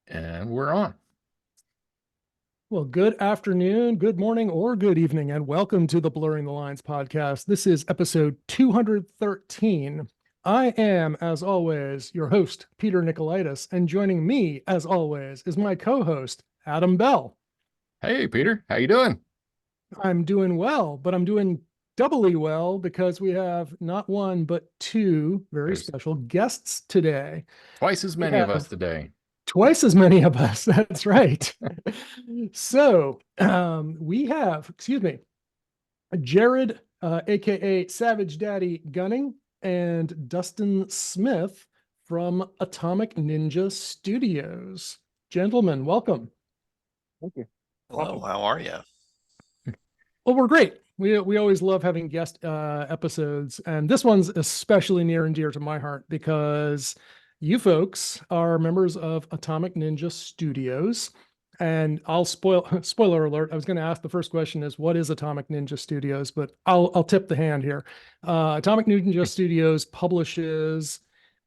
And we're on. Well, good afternoon, good morning, or good evening, and welcome to the Blurring the Lines podcast. This is episode 213. I am, as always, your host, Peter Nikolaidis, and joining me, as always, is my co-host, Adam Bell. Hey, Peter, how you doing? I'm doing well, but I'm doing doubly well because we have not one, but two very There's special guests today. twice as We many of us have today. twice as many of us. That's right. So we have, excuse me, Jerrod, aka Savage Daddy Gunning, and Dustin Smith from Atomic Ninja Studios. Gentlemen, welcome. Thank you. Hello, Welcome. how are you? Well, we're great. We always love having guest episodes, and this one's especially near and dear to my heart because you folks are members of Atomic Ninja Studios. And I'll spoiler alert. I was going to ask the first question is what is Atomic Ninja Studios, but I'll tip the hand here. Atomic Ninja Studios publishes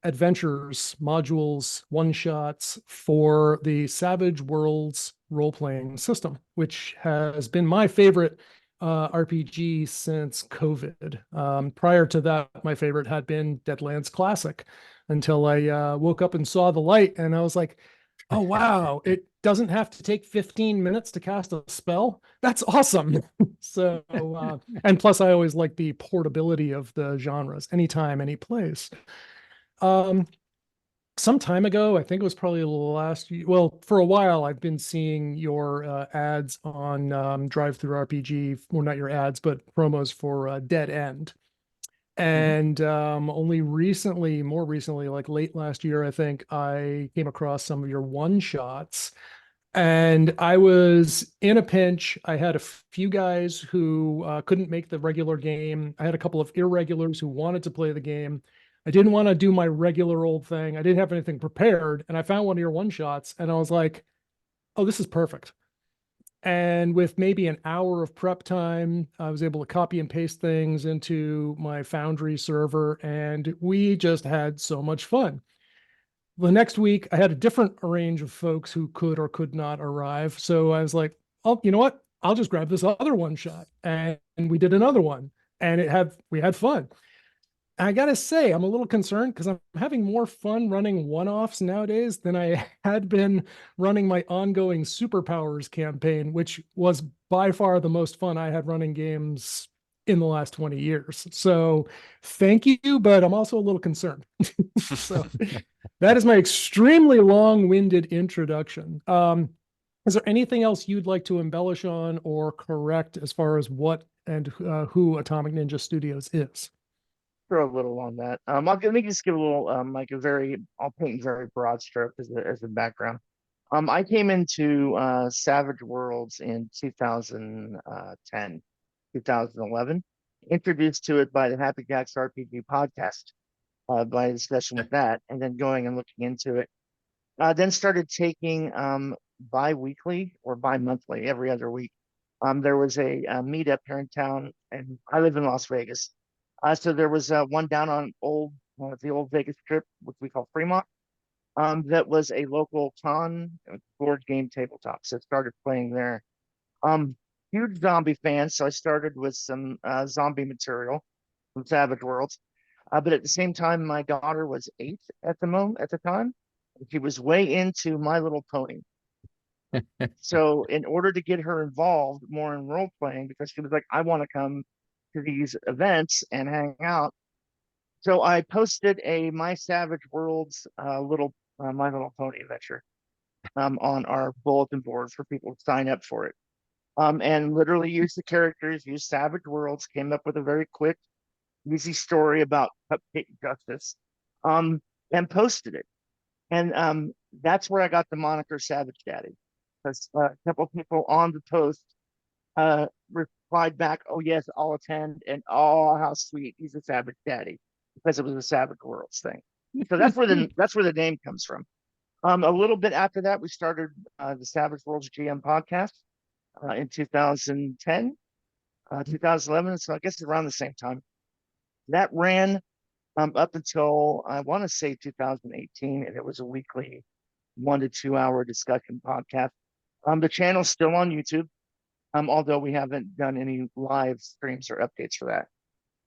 adventures, modules, one shots for the Savage Worlds role playing system, which has been my favorite RPG since COVID. Prior to that, my favorite had been Deadlands Classic until I woke up and saw the light and I was like, oh, wow, it doesn't have to take 15 minutes to cast a spell. That's awesome. So, and plus, I always like the portability of the genres, anytime, any place. Um, some time ago, I think it was probably last year. Well, for a while, I've been seeing your ads on Drive Through RPG. Well, not your ads, but promos for Dead End. And only recently, more recently, like late last year, I think I came across some of your one shots. And I was in a pinch. I had a few guys who couldn't make the regular game. I had a couple of irregulars who wanted to play the game. I didn't want to do my regular old thing. I didn't have anything prepared. And I found one of your one shots and I was like, oh, this is perfect. And with maybe an hour of prep time, I was able to copy and paste things into my Foundry server, and we just had so much fun. The next week, I had a different range of folks who could or could not arrive. So I was like, oh, you know what? I'll just grab this other one shot. And we did another one, and we had fun. I gotta say, I'm a little concerned because I'm having more fun running one-offs nowadays than I had been running my ongoing superpowers campaign, which was by far the most fun I had running games in the last 20 years. So thank you, but I'm also a little concerned. So that is my extremely long-winded introduction. Is there anything else you'd like to embellish on or correct as far as what and who Atomic Ninja Studios is? Throw a little on that. Let me just give a little, like I'll paint very broad stroke as a background. I came into Savage Worlds in 2010, 2011, introduced to it by the Happy Jacks RPG podcast, by a discussion with that, and then going and looking into it. Then started taking bi-weekly or bi-monthly, every other week. There was a meetup here in town, and I live in Las Vegas. So there was one down on the old Vegas Strip, which we call Fremont. That was a local con board game tabletop. So I started playing there. Um, Huge zombie fan, so I started with some zombie material from Savage Worlds. But at the same time, my daughter was 8 at the time. She was way into My Little Pony. So in order to get her involved more in role playing, because she was like, I want to come to these events and hang out. So I posted a My Savage Worlds little My Little Pony adventure on our bulletin board for people to sign up for it. And literally use the characters, use Savage Worlds, came up with a very quick, easy story about cupcake justice, and posted it. And that's where I got the moniker Savage Daddy, because a couple of people on the post replied back, "Oh yes, I'll attend," and "Oh, how sweet, he's a Savage Daddy," because it was a Savage Worlds thing. So that's where the name comes from. A little bit after that, we started the Savage Worlds GM podcast in 2010, 2011. So I guess around the same time. That ran up until I want to say 2018, and it was a weekly 1 to 2 hour discussion podcast. The channel's still on YouTube, although we haven't done any live streams or updates for that.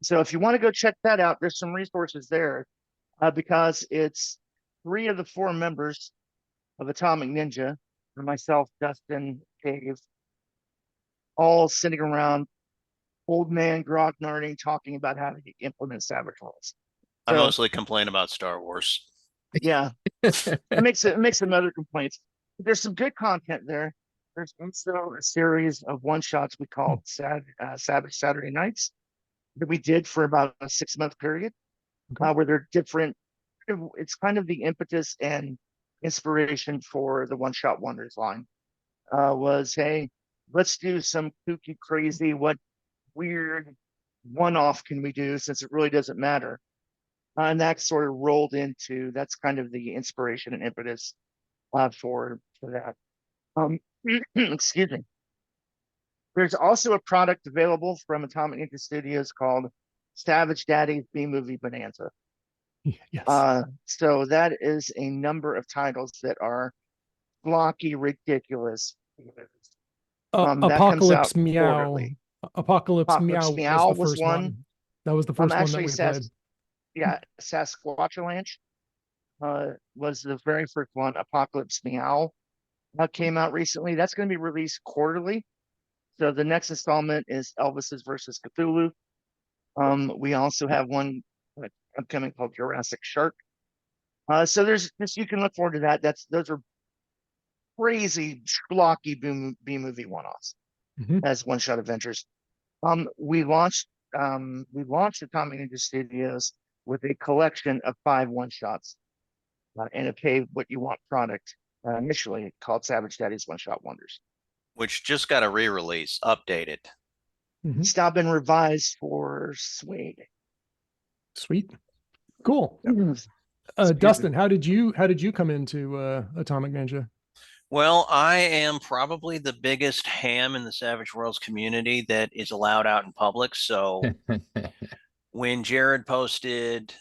So if you want to go check that out, there's some resources there, because it's 3 of the 4 members of Atomic Ninja, and myself, Dustin, Dave, all sitting around, old man grognarding, talking about how to implement Savage Worlds. I So, mostly complain about Star Wars. yeah, it makes some other complaints. There's some good content there. There's also a series of one-shots we called Savage Saturday Nights that we did for about a 6-month period, where they're different. It's kind of the impetus and inspiration for the One Shot Wonders line. Was, hey, let's do some kooky, crazy, what weird one-off can we do, since it really doesn't matter. And that sort of rolled into, that's kind of the inspiration and impetus for that. Excuse me. There's also a product available from Atomic Ninja Studios called Savage Daddy's B-Movie Bonanza. Yes. So that is a number of titles that are blocky, ridiculous. That comes out Apocalypse Meow. quarterly. Apocalypse Apocalypse Meow Meow was the was first one. one. That was the first one that Actually, we played. Yeah, Sasquatchalanche was the very first one. Apocalypse Meow came out recently. That's going to be released quarterly. So the next installment is Elvis's versus Cthulhu. We also have one upcoming called Jurassic Shark. So there's this, you can look forward to that. Those are crazy blocky B-movie one-offs as one-shot adventures. We launched Atomic Ninja Studios with a collection of 5 one-shots and a pay what you want product, initially called Savage Daddy's One-Shot Wonders, which just got a re-release, updated. It's now been revised for Suede. Sweet, cool. Dustin, how did you come into Atomic Ninja? Well, I am probably the biggest ham in the Savage Worlds community that is allowed out in public. So when Jerrod posted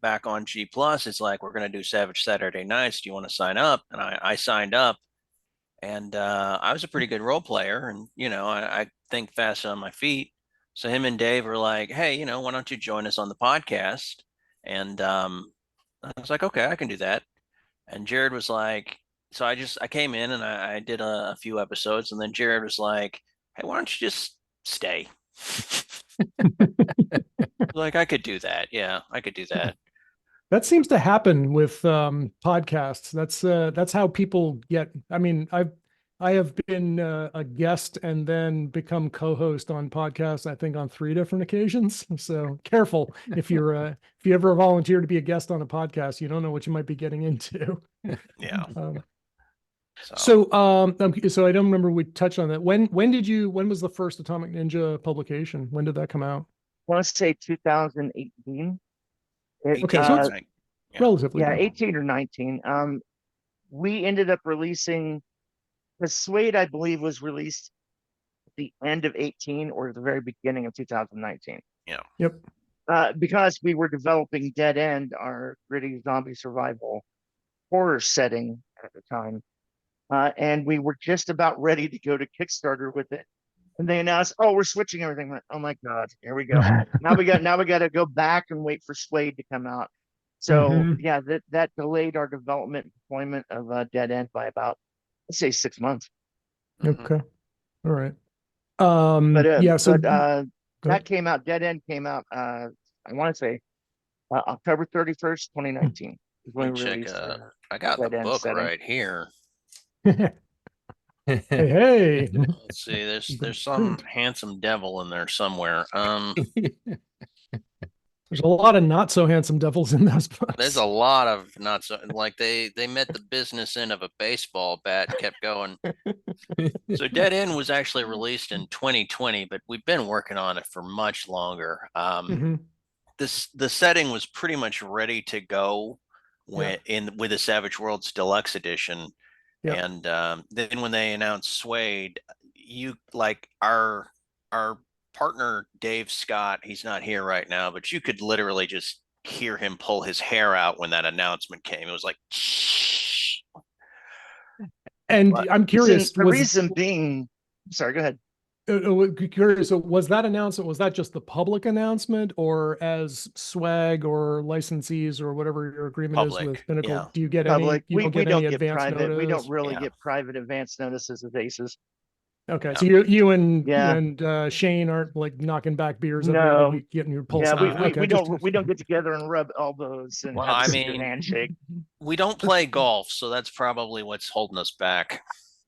back on G Plus, it's like, we're going to do Savage Saturday Nights. Do you want to sign up? And I signed up, and I was a pretty good role player, and I think fast on my feet. So him and Dave were like, hey, why don't you join us on the podcast? And I was like, okay, I can do that. And Jerrod was like, so I came in and I did a few episodes, and then Jerrod was like, hey, why don't you just stay? Like, I could do that. Yeah, I could do that. That seems to happen with podcasts. That's how people get. I mean, I have been a guest and then become co-host on podcasts, I think on 3 different occasions. So careful if you ever volunteer to be a guest on a podcast, you don't know what you might be getting into. Yeah. So I don't remember we touched on that. When was the first Atomic Ninja publication? When did that come out? I want to say 2018. Okay, so it's relatively new. 18 or 19. We ended up releasing, the Suede, I believe, was released at the end of 18 or the very beginning of 2019. Yeah. Yep. Because we were developing Dead End, our gritty zombie survival horror setting at the time. And we were just about ready to go to Kickstarter with it. And they announced, oh, we're switching everything. Like, oh my God, here we go. now we got to go back and wait for Suede to come out. So yeah, that delayed our development deployment of Dead End by about, let's say, 6 months. Okay. All right. That came out, Dead End came out, I want to say October 31st, 2019. Is when we released, I got the book setting. right here. Hey. Let's see, there's some handsome devil in there somewhere. There's a lot of not so handsome devils in those books. There's a lot of not so, like they met the business end of a baseball bat and kept going. So Dead End was actually released in 2020, but we've been working on it for much longer. The setting was pretty much ready to go with the Savage Worlds Deluxe Edition. Yep. And then when they announced Suede, our partner Dave Scott, he's not here right now, but you could literally just hear him pull his hair out when that announcement came. It was like, shh. And I'm curious, the reason being, sorry, go ahead. Curious, so was that announcement, was that just the public announcement, or as swag or licensees or whatever your agreement is with Public, Pinnacle, yeah. do you get Public. any, you don't We get any don't get advance private. We don't notice? really Yeah. get private advance notices of aces. Okay, Yeah. so you and Yeah. Shane aren't like knocking back beers every No. other week, getting your pulse. Yeah, we Okay, don't get together and rub elbows and Well, have I a secret mean- handshake. We don't play golf, so that's probably what's holding us back.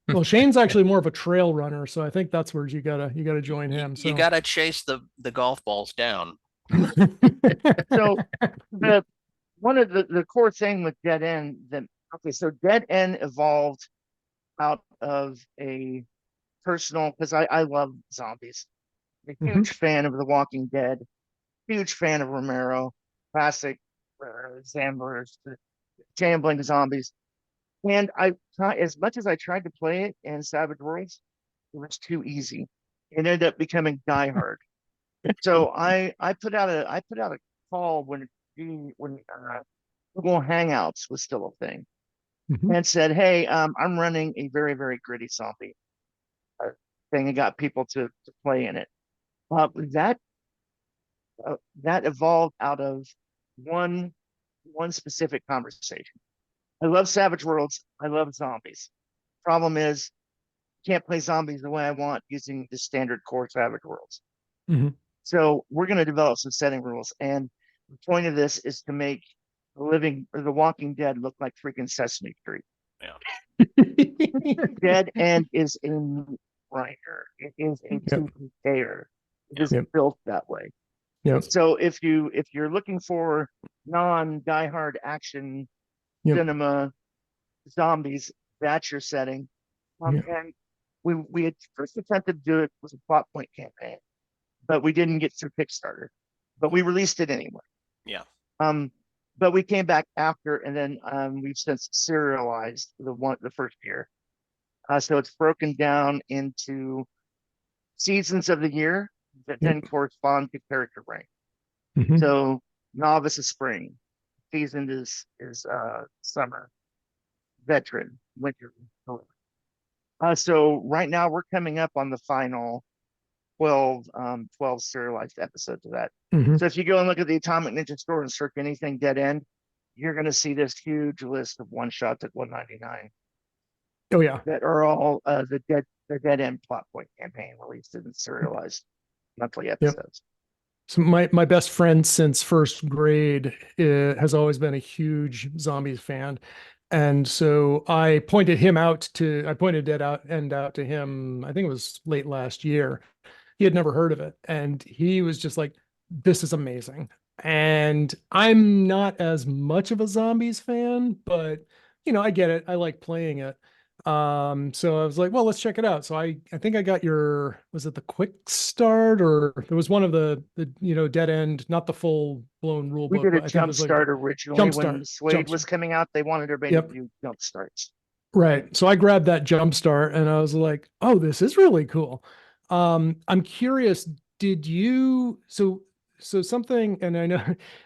Well, Shane's actually more of a trail runner, so I think that's where you gotta join You, him. you gotta chase the golf balls down. So the one of the core thing with Dead End that so Dead End evolved out of a personal, because I love zombies. I'm a huge fan of The Walking Dead, huge fan of Romero, classic Zamblers, jambling zombies. And as much as I tried to play it in Savage Worlds, it was too easy. It ended up becoming Die Hard. So I put out a call when Google Hangouts was still a thing, and said, "Hey, I'm running a very, very gritty zombie thing, and got people to play in it." That evolved out of one specific conversation. I love Savage Worlds. I love zombies. Problem is, can't play zombies the way I want using the standard core Savage Worlds. So we're going to develop some setting rules, and the point of this is to make The Walking Dead look like freaking Sesame Street. Yeah. Dead End is a writer. It is a two-player. It is built that way. So if you're looking for non-diehard action cinema zombies, that's your setting. And we had first attempted to do it with a plot point campaign, but we didn't get through Kickstarter. But we released it anyway. Yeah. But we came back after, and then we've since serialized the first year. So it's broken down into seasons of the year that then correspond to character rank. So novice is spring, seasoned is summer, veteran, winter. So right now we're coming up on the final 12 serialized episodes of that. So if you go and look at the Atomic Ninja store and search anything Dead End, you're going to see this huge list of one shots at $1.99. Oh yeah, that are all the Dead End plot point campaign released in serialized monthly episodes. So my best friend since first grade has always been a huge zombies fan. And so I pointed Dead End out to him, I think it was late last year. He had never heard of it. And he was just like, this is amazing. And I'm not as much of a zombies fan, but I get it. I like playing it. So I was like, well, let's check it out. So I think I got was it the quick start, or there was one of the Dead End, not the full blown rule book. We did a jump start originally when Suede was coming out. They wanted everybody to do jump starts. Right. So I grabbed that jump start and I was like, oh, this is really cool. I'm curious, so something, and I know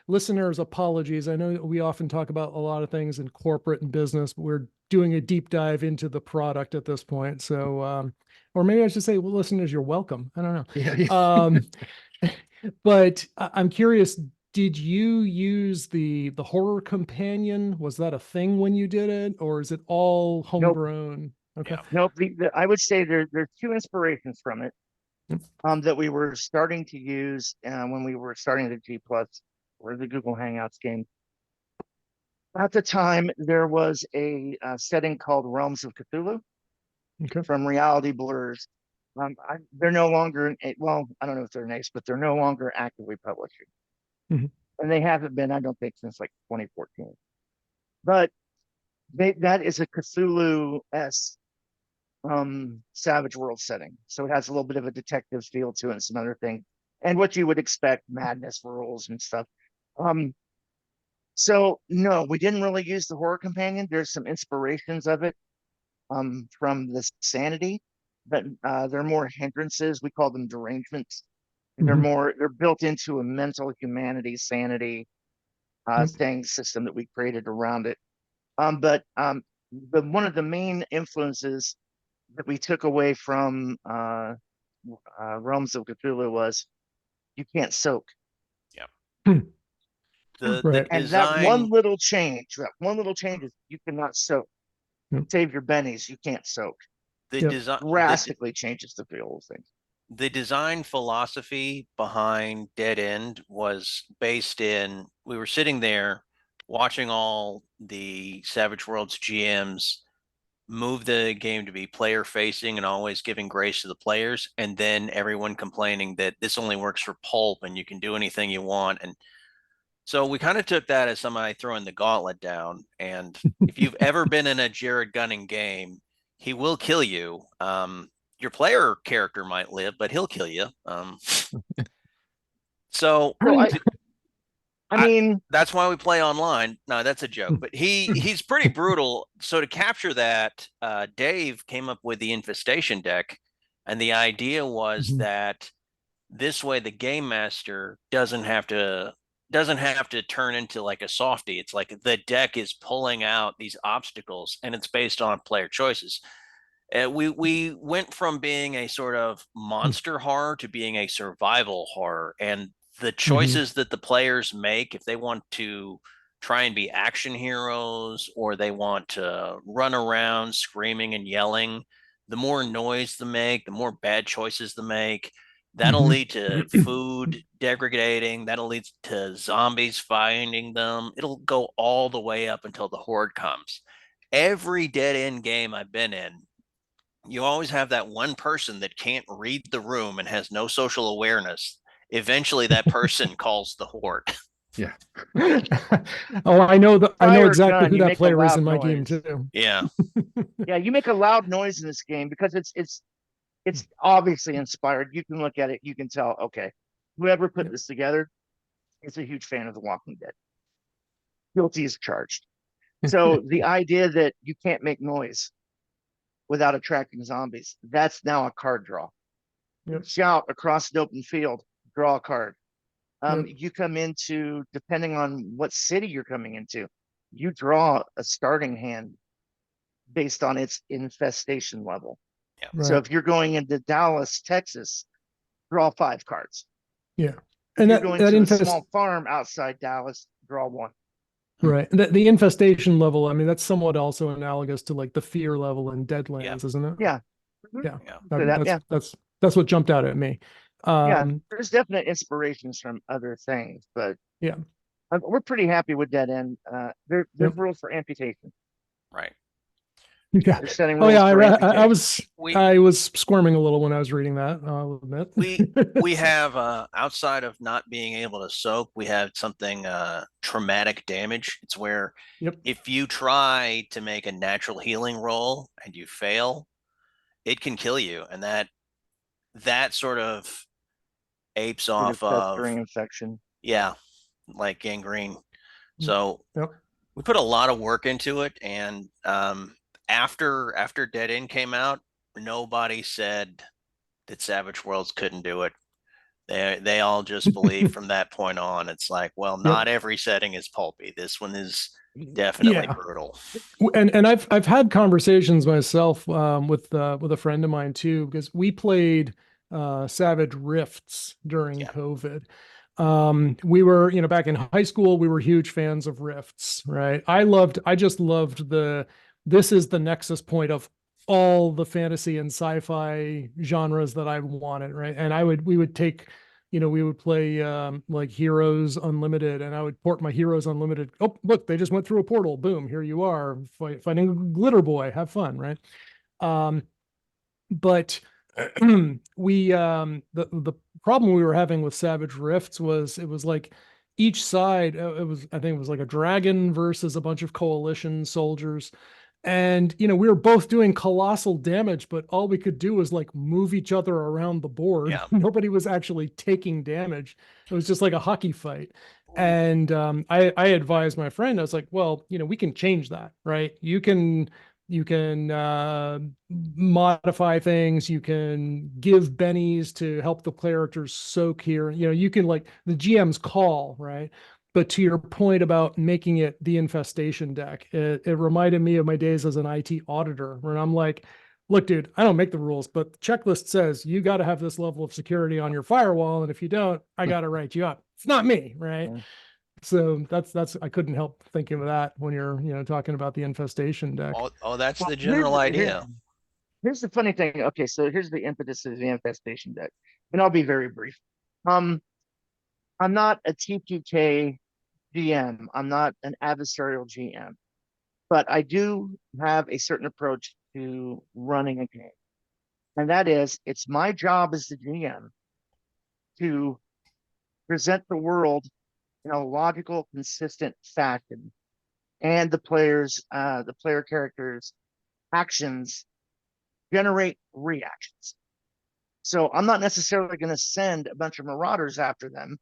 listeners, apologies. I know we often talk about a lot of things in corporate and business, but we're doing a deep dive into the product at this point. So, or maybe I should say, well, listeners, you're welcome. I don't know. But I'm curious, did you use the horror companion? Was that a thing when you did it, or is it all homegrown? Okay. Nope. I would say there's two inspirations from it. That we were starting to use when we were starting the G Plus or the Google Hangouts game. At the time, there was a setting called Realms of Cthulhu from Reality Blurs. They're no longer, well, I don't know if they're nice, but they're no longer actively publishing. And they haven't been, I don't think, since like 2014. But that is a Cthulhu-esque Savage World setting. So it has a little bit of a detective feel to it and some other things. And what you would expect, madness rules and stuff. So no, we didn't really use the horror companion. There's some inspirations of it from the sanity, but they're more hindrances. We call them derangements. They're built into a mental humanity sanity thing system that we created around it. But one of the main influences that we took away from Realms of Cthulhu was you can't soak. The Right. And that one design little change, is you cannot soak. Yep. Save your bennies, you can't soak. the Yep. design Drastically changes the feel of things. the design philosophy behind Dead End was based in, we were sitting there watching all the Savage Worlds GMs move the game to be player facing and always giving grace to the players, and then everyone complaining that this only works for pulp and you can do anything you want. And so we kind of took that as somebody throwing the gauntlet down. And if you've ever been in a Jerrod gunning game, he will kill you. Your player character might live, but he'll kill you. So I mean, that's why we play online. No, that's a joke, but he's pretty brutal. So to capture that, Dave came up with the infestation deck, and the idea was that this way the game master doesn't have to turn into like a softie. It's like the deck is pulling out these obstacles, and it's based on player choices. We went from being a sort of monster horror to being a survival horror, and the choices that the players make, if they want to try and be action heroes or they want to run around screaming and yelling, the more noise they make, the more bad choices they make. That'll lead to food degrading. That'll lead to zombies finding them. It'll go all the way up until the horde comes. Every Dead End game I've been in, you always have that one person that can't read the room and has no social awareness. Eventually that person calls the horde. Yeah. Oh, I know Fire exactly gun, who you that make a player is loud in my game noise. too. Yeah. Yeah, you make a loud noise in this game because it's obviously inspired. You can look at it, you can tell, okay, whoever put this together is a huge fan of The Walking Dead. Guilty as charged. So the idea that you can't make noise without attracting zombies, that's now a card draw. Yep. Shout across the open field, draw a card. Yep. You come into, depending on what city you're coming into, you draw a starting hand based on its infestation level. Yeah. Right. So if you're going into Dallas, Texas, draw 5 cards. Yeah. If And you're that going to a infest small farm outside Dallas, draw 1. right. The infestation level, I mean, that's somewhat also analogous to like the fear level in Deadlands, isn't it? Yeah. Yeah. Yeah. So that, That's what jumped out at me. yeah, there's definite inspirations from other things, but yeah, we're pretty happy with Dead End. There's rules for amputation. Right. yeah. They're setting Oh rules yeah, for I amputation. was squirming a little when I was reading that, I'll admit. We have outside of not being able to soak, we have something traumatic damage. It's where if you try to make a natural healing roll and you fail, it can kill you, and that sort of apes off of infection. Yeah, like gangrene. So we put a lot of work into it, and after Dead End came out, nobody said that Savage Worlds couldn't do it. They all just believe from that point on. It's like, well, not every setting is pulpy. This one is definitely brutal. And I've had conversations myself with a friend of mine too, because we played Savage Rifts during COVID. We were, back in high school, we were huge fans of Rifts, right? I just loved this is the nexus point of all the fantasy and sci-fi genres that I wanted, right? And we would take, we would play like Heroes Unlimited, and I would port my Heroes Unlimited. Oh, look, they just went through a portal. Boom, here you are, fighting Glitter Boy. Have fun, right? But the problem we were having with Savage Rifts was it was like each side, I think it was like a dragon versus a bunch of coalition soldiers. And, we were both doing colossal damage, but all we could do was like move each other around the board. Yeah. Nobody was actually taking damage. It was just like a hockey fight. And I advised my friend, I was like, well, we can change that, right? You can modify things. You can give bennies to help the characters soak here. You can, like, the GM's call, right? But to your point about making it the infestation deck, it reminded me of my days as an IT auditor, where I'm like, look, dude, I don't make the rules, but the checklist says you got to have this level of security on your firewall. And if you don't, I got to write you up. It's not me, right? Yeah. So that's I couldn't help thinking of that when you're, talking about the infestation deck. Oh, that's Well, the general idea. Here's the funny thing. Okay, so here's the impetus of the infestation deck, and I'll be very brief. I'm not a TPK GM. I'm not an adversarial GM, but I do have a certain approach to running a game, and that is, it's my job as the GM to present the world in a logical, consistent fashion, and the player characters' actions generate reactions. So I'm not necessarily going to send a bunch of marauders after them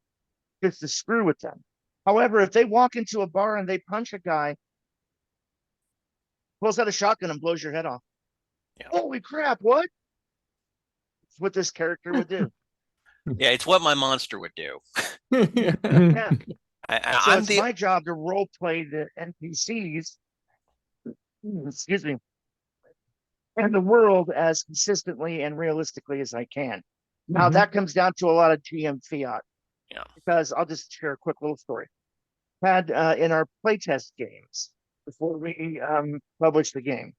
just to screw with them. However, if they walk into a bar and they punch a guy, pulls out a shotgun and blows your head off. Yeah. Holy crap, what? It's what this character would do. Yeah, it's what my monster would do. Yeah. So I'm it's the my job to role play the NPCs, excuse me, and the world as consistently and realistically as I can. Now Mhm. that comes down to a lot of GM fiat. Yeah. Because I'll just share a quick little story. Had in our playtest games before we published the game,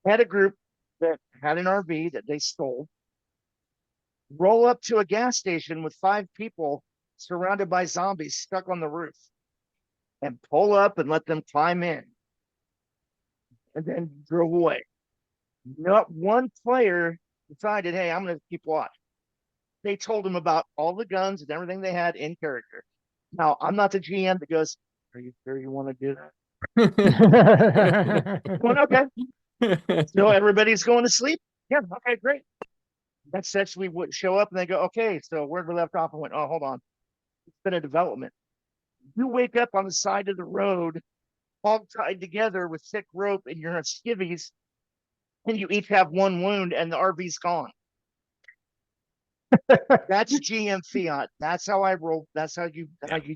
had a group that had an RV that they stole, roll up to a gas station with 5 people surrounded by zombies stuck on the roof, and pull up and let them climb in, and then drove away. Not one player decided, hey, I'm going to keep watch. They told them about all the guns and everything they had in character. Now, I'm not the GM that goes, are you sure you want to do that? Well, okay. So everybody's going to sleep? Yeah, okay, great. That's actually would show up and they go, okay, so where we left off, and went, oh, hold on. It's been a development. You wake up on the side of the road, all tied together with thick rope and you're on skivvies, and you each have 1 wound and the RV's gone. That's GM fiat. That's how I roll. That's how you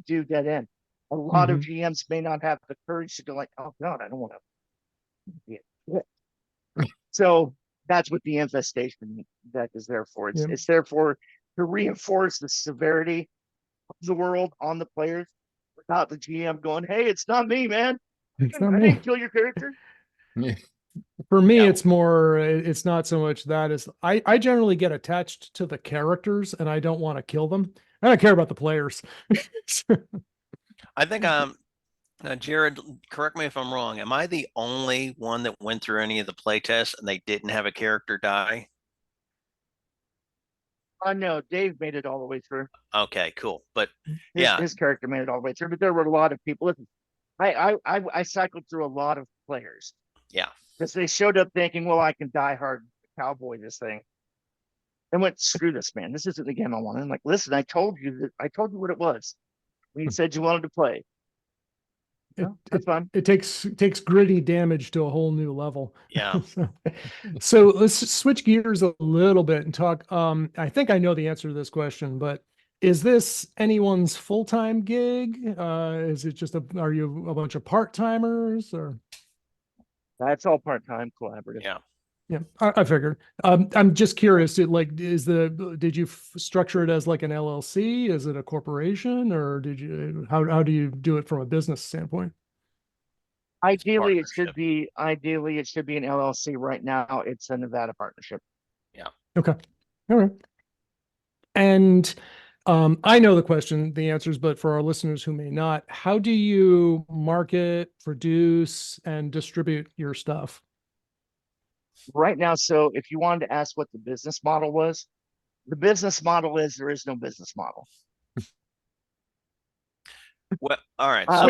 do dead end. A lot of GMs may not have the courage to go like, oh God, I don't want to. So that's what the infestation deck is there for. It's there for to reinforce the severity of the world on the players without the GM going, hey, it's not me, man. I didn't kill your character. For me, it's more, it's not so much that as I generally get attached to the characters and I don't want to kill them. I don't care about the players. I think Jerrod, correct me if I'm wrong. Am I the only one that went through any of the playtests and they didn't have a character die? No, Dave made it all the way through. Okay, cool. But his character made it all the way through. But there were a lot of people. Listen, I cycled through a lot of players. Yeah. Because they showed up thinking, well, I can die hard cowboy this thing. And went, screw this, man. This isn't the game I want. I'm like, listen, I told you what it was when you said you wanted to play. That's fine. It takes gritty damage to a whole new level. Yeah. So let's switch gears a little bit and talk. I think I know the answer to this question, but is this anyone's full-time gig? Is it just are you a bunch of part-timers or? That's all part-time collaborative. Yeah. Yeah, I figured. I'm just curious. Did you structure it as like an LLC? Is it a corporation, or how do you do it from a business standpoint? Ideally, it should be an LLC. Right now, it's a Nevada partnership. Yeah. Okay. All right. And I know the answers, but for our listeners who may not, how do you market, produce, and distribute your stuff? Right now, so if you wanted to ask what the business model was, the business model is there is no business model. Well, all right. So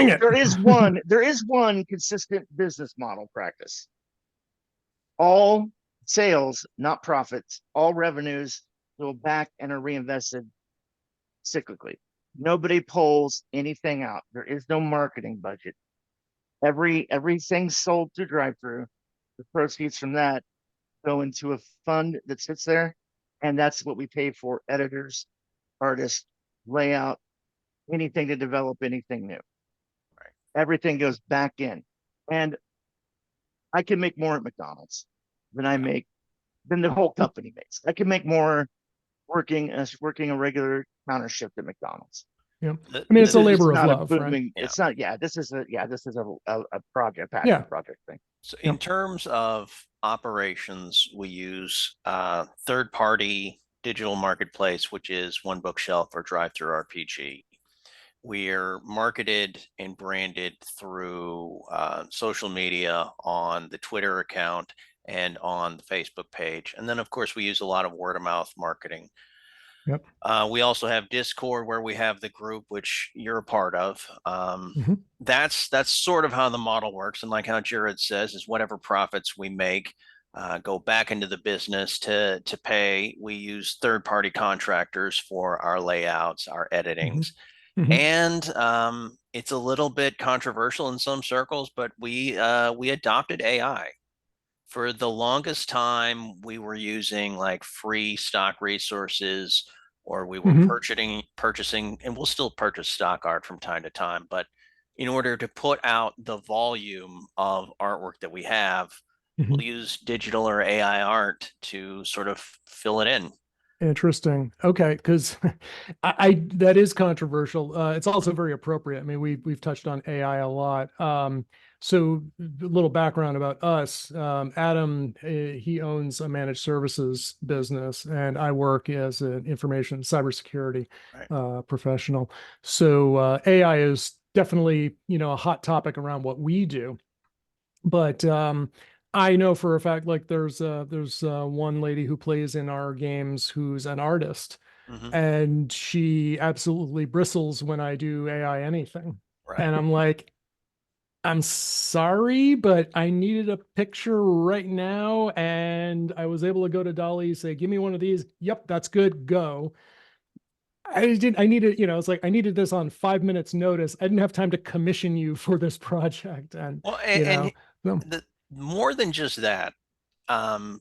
there is one consistent business model practice. All sales, not profits, all revenues go back and are reinvested cyclically. Nobody pulls anything out. There is no marketing budget. Everything sold through drive-through, the proceeds from that go into a fund that sits there, and that's what we pay for editors, artists, layout, anything to develop anything new. Right. Everything goes back in. And I can make more at McDonald's than than the whole company makes. I can make more working a regular counter shift at McDonald's. Yeah. The- I mean, it's a This is labor of not a love, right? booming. Yeah. It's not. This is a project, passion Yeah. project thing. So Yep. in terms of operations, we use third-party digital marketplace, which is One Bookshelf or Drive-Thru RPG. We're marketed and branded through social media on the Twitter account and on the Facebook page. And then, of course, we use a lot of word of mouth marketing. Yep. We also have Discord where we have the group, which you're a part of. Mhm. That's sort of how the model works. And like how Jerrod says, is whatever profits we make go back into the business to pay. We use third-party contractors for our layouts, our editings. Mhm. And it's a little bit controversial in some circles, but we adopted AI. For the longest time, we were using like free stock resources, or we were Mhm. purchasing, and we'll still purchase stock art from time to time. But in order to put out the volume of artwork that we have, Mhm. we'll use digital or AI art to sort of fill it in. Interesting. Okay, because I that is controversial. It's also very appropriate. I mean, we've touched on AI a lot. So a little background about us. Adam, he owns a managed services business, and I work as an information cybersecurity Right. professional. So AI is definitely, a hot topic around what we do. But I know for a fact, like there's one lady who plays in our games who's an artist, Mhm. and she absolutely bristles when I do AI anything. Right. And I'm like, I'm sorry, but I needed a picture right now, and I was able to go to Dolly, say, "Give me one of these." Yep, that's good. Go. I needed, it's like I needed this on 5 minutes notice. I didn't have time to commission you for this project. And, Well, you and know, so- the more than just that, um,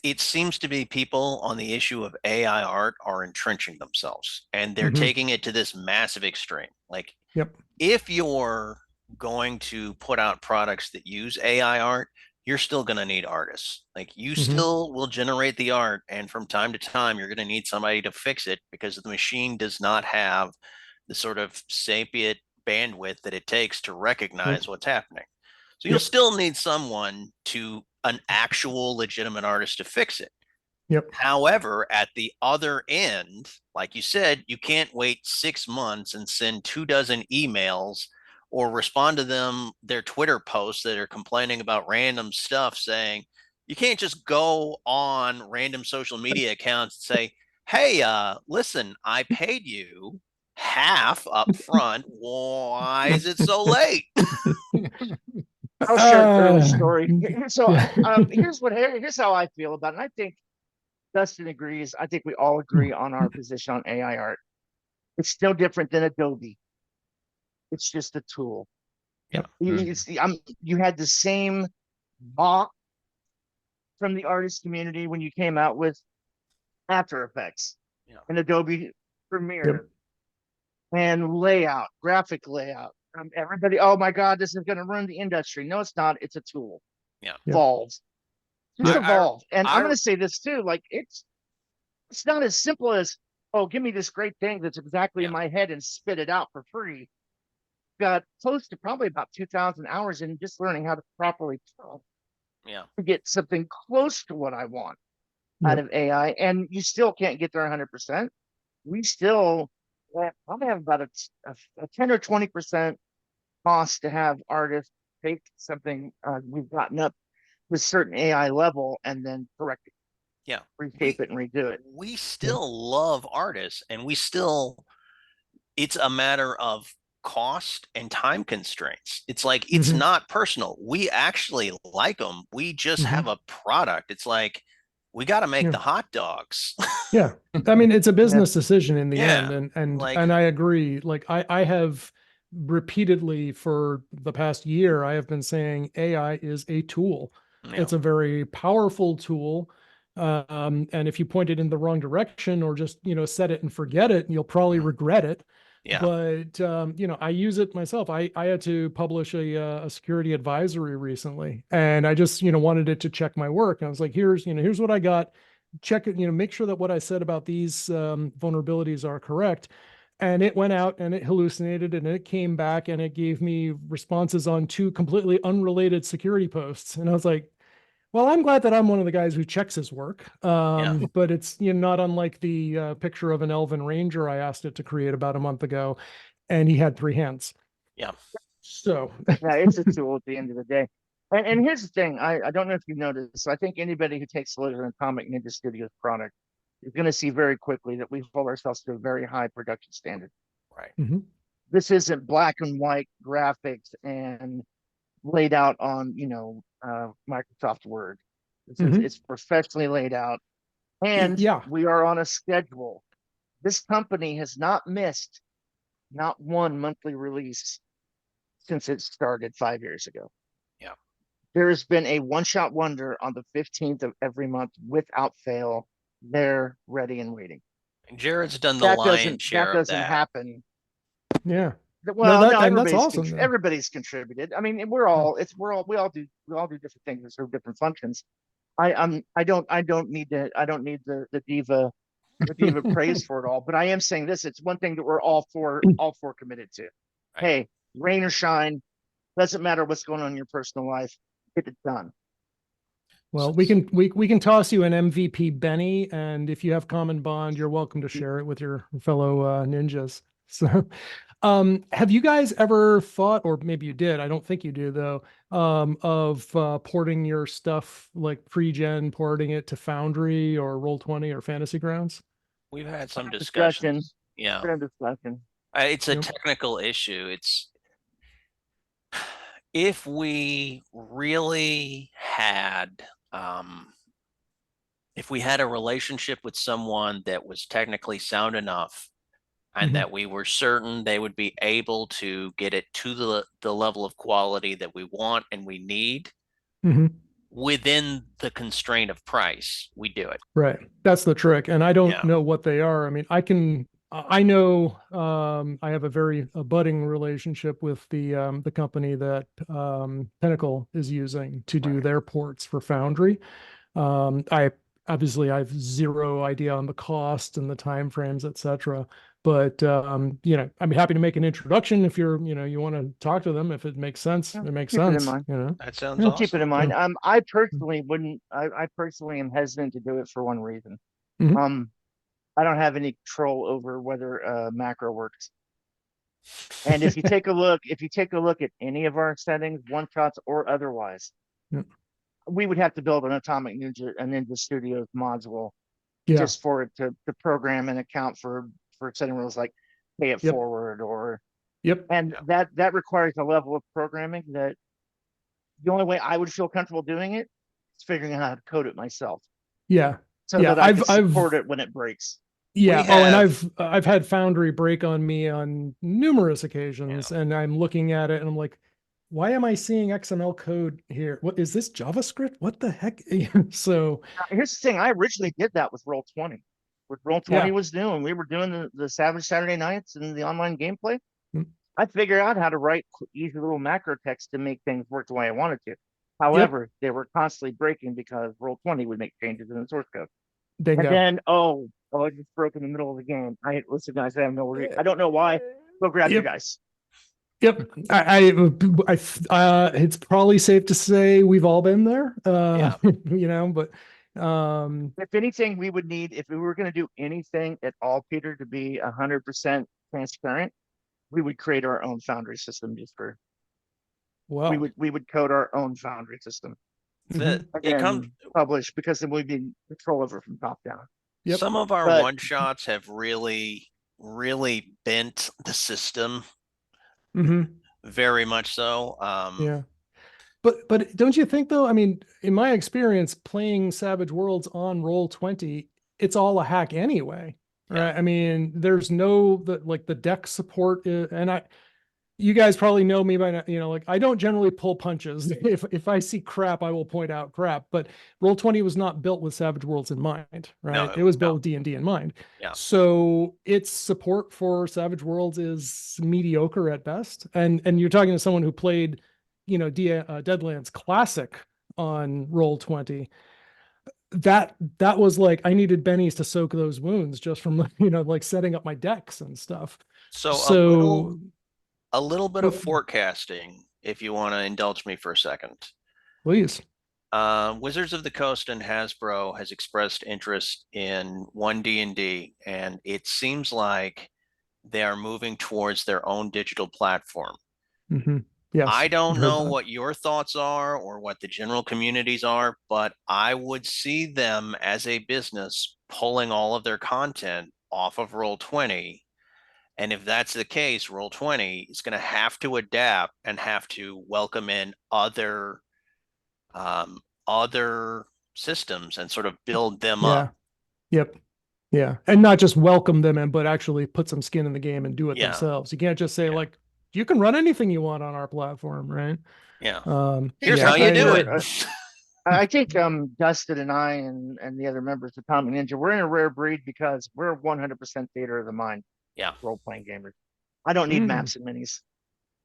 it seems to be people on the issue of AI art are entrenching themselves and they're Mhm. taking it to this massive extreme. Like, Yep. if you're going to put out products that use AI art, you're still going to need artists. Like, you Mhm. still will generate the art, and from time to time, you're going to need somebody to fix it because the machine does not have the sort of sapient bandwidth that it takes to recognize what's happening. So you'll Yep. still need an actual legitimate artist to fix it. Yep. However, at the other end, like you said, you can't wait 6 months and send 24 emails or respond to their Twitter posts that are complaining about random stuff, saying you can't just go on random social media accounts and say, "Hey, listen, I paid you half up front. Why is it so late?" I'll share an early Uh, story. So, yeah. here's how I feel about it. And I think Dustin agrees. I think we all agree on our position on AI art. It's still different than Adobe. It's just a tool. Yeah. You had the same mock from the artist community when you came out with After Effects Yeah. and Adobe Yep. Premiere and layout, graphic layout. Everybody, oh my God, this is going to ruin the industry. No, it's not. It's a tool. Yeah. Evolved. Just Yep. evolved. And I'm I- going to say this too. Like it's not as simple as, oh, give me this great thing that's exactly in Yeah. my head and spit it out for free. Got close to probably about 2,000 hours in just learning how to properly tell Yeah. to get something close to what I want out Yep. of AI. And you still can't get there 100%. We still probably have about a 10 or 20% cost to have artists take something we've gotten up to a certain AI level and then correct it, Yeah. reshape it, and redo it. We still love artists, and it's a matter of cost and time constraints. It's like, it's Mhm. not personal. We actually like them. We just have a product. It's like, we got to make Yeah. the hot dogs. Yeah. I mean, it's a business decision in the Yeah. end. And Like- I agree. Like I have repeatedly for the past year, I have been saying AI is a tool. Yeah. It's a very powerful tool. And if you point it in the wrong direction or just, set it and forget it, you'll probably regret it. Yeah. But I use it myself. I had to publish a security advisory recently, and I just wanted it to check my work. And I was like, here's what I got. Check it. Make sure that what I said about these vulnerabilities are correct. And it went out and it hallucinated, and it came back and it gave me responses on 2 completely unrelated security posts. And I was like, well, I'm glad that I'm one of the guys who checks his work. But it's not unlike the picture of an elven ranger I asked it to create about a month ago, and he had 3 hands. Yeah. So Yeah, it's a tool at the end of the day. And here's the thing, I don't know if you've noticed. So I think anybody who takes a look at an Atomic Ninja Studios product is going to see very quickly that we hold ourselves to a very high production standard. Right. This isn't black and white graphics and laid out on Microsoft Word. It's professionally laid out, and we are on a schedule. This company has not missed not one monthly release since it started 5 years ago. Yeah, there has been a one-shot wonder on the 15th of every month without fail. They're ready and waiting. and Jerrod's done the lion's share that of doesn't that. happen. Yeah. Well, no, that's awesome. Everybody's contributed. I mean, we all do different things that serve different functions. I don't need the diva praise for it all, but I am saying this: it's one thing that we're all four committed to. Right. Hey, rain or shine, doesn't matter what's going on in your personal life, get it done. Well, we can toss you an MVP Benny, and if you have common bond, you're welcome to share it with your fellow ninjas. So, have you guys ever thought, or maybe you did, I don't think you do though, of porting your stuff like pre-gen, porting it to Foundry or Roll20 or Fantasy Grounds? We've had some discussions. Yeah. Discussion. It's a technical issue. It's if we really had if we had a relationship with someone that was technically sound enough and that we were certain they would be able to get it to the level of quality that we want and we need within the constraint of price, we do it. Right. That's the trick. And I don't know what they are. I mean, I know I have a budding relationship with the company that Pinnacle is using to do their ports for Foundry. I have zero idea on the cost and the timeframes, et cetera. But I'm happy to make an introduction if you're you want to talk to them if it makes sense. It makes sense. That sounds awesome. Keep it in mind. I personally wouldn't. I personally am hesitant to do it for one reason. I don't have any control over whether macro works. And if you take a look at any of our settings, one shots or otherwise, we would have to build an Atomic Ninja Studios module just for it to program and account for setting rules like pay it forward or that requires a level of programming that the only way I would feel comfortable doing it is figuring out how to code it myself. So that I can support it when it breaks. And I've had Foundry break on me on numerous occasions, and I'm looking at it and I'm like, why am I seeing XML code here? What is this, JavaScript? What the heck? So here's the thing: I originally did that with Roll20. Roll20 was new, and we were doing the Savage Saturday nights and the online gameplay. I figured out how to write easy little macro text to make things work the way I wanted to. However, they were constantly breaking because Roll20 would make changes in the source code. Bingo. And then, I just broke in the middle of the game. Listen, guys, I don't know why. Go grab you guys. It's probably safe to say we've all been there. But if anything, we would need, if we were going to do anything at all, Peter, to be 100% transparent, we would create our own Foundry system just for. We would code our own Foundry system. It comes published because then we'd be control over from top down. Some of our one shots have really, really bent the system. Very much so. But don't you think though? I mean, in my experience playing Savage Worlds on Roll20, it's all a hack anyway, right? I mean, there's no the deck support, and you guys probably know me by now, like I don't generally pull punches. If I see crap, I will point out crap. But Roll20 was not built with Savage Worlds in mind, right? No, It was built no. with D&D in mind. Yeah. So its support for Savage Worlds is mediocre at best. And you're talking to someone who played, Deadlands Classic on Roll20. That was like I needed bennies to soak those wounds just from like setting up my decks and stuff. So So a little bit of forecasting, if you want to indulge me for a second. please. Wizards of the Coast and Hasbro has expressed interest in 1D&D, and it seems like they are moving towards their own digital platform. Mm-hmm. Yes, I don't heard know that. what your thoughts are or what the general communities are, but I would see them as a business pulling all of their content off of Roll20. And if that's the case, Roll20 is going to have to adapt and have to welcome in other systems and sort of build them Yeah. up. Yep. Yeah. And not just welcome them in, but actually put some skin in the game and do it Yeah. themselves. You can't just say Yeah. like, you can run anything you want on our platform, right? Yeah. Yeah, Here's how you do we're, it. I think Dustin and I and the other members of Atomic Ninja, we're in a rare breed because we're 100% theater of the mind Yeah. role-playing gamers. I don't need Mm. maps and minis.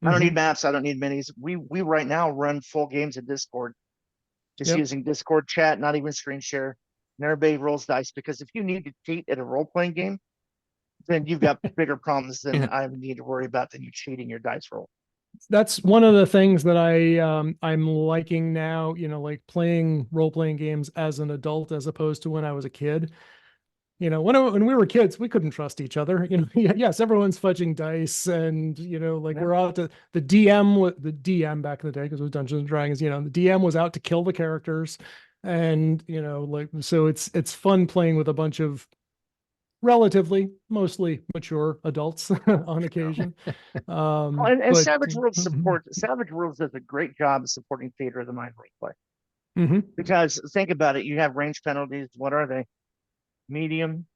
I don't Mhm. need maps. I don't need minis. We right now run full games in Discord, just Yep. using Discord chat, not even screen share. And everybody rolls dice because if you need to cheat at a role-playing game, then you've got bigger problems than I need to worry about than you cheating your dice roll. That's one of the things that I'm liking now, like playing role-playing games as an adult as opposed to when I was a kid. When we were kids, we couldn't trust each other. Yes, everyone's fudging dice, and like Yeah. we're out to the DM back in the day because it was Dungeons and Dragons. The DM was out to kill the characters, and like so it's fun playing with a bunch of relatively mostly mature adults on occasion. And But Savage Worlds Savage Worlds does a great job of supporting theater of the mind roleplay. Mhm. Because think about it, you have range penalties. What are they? Medium,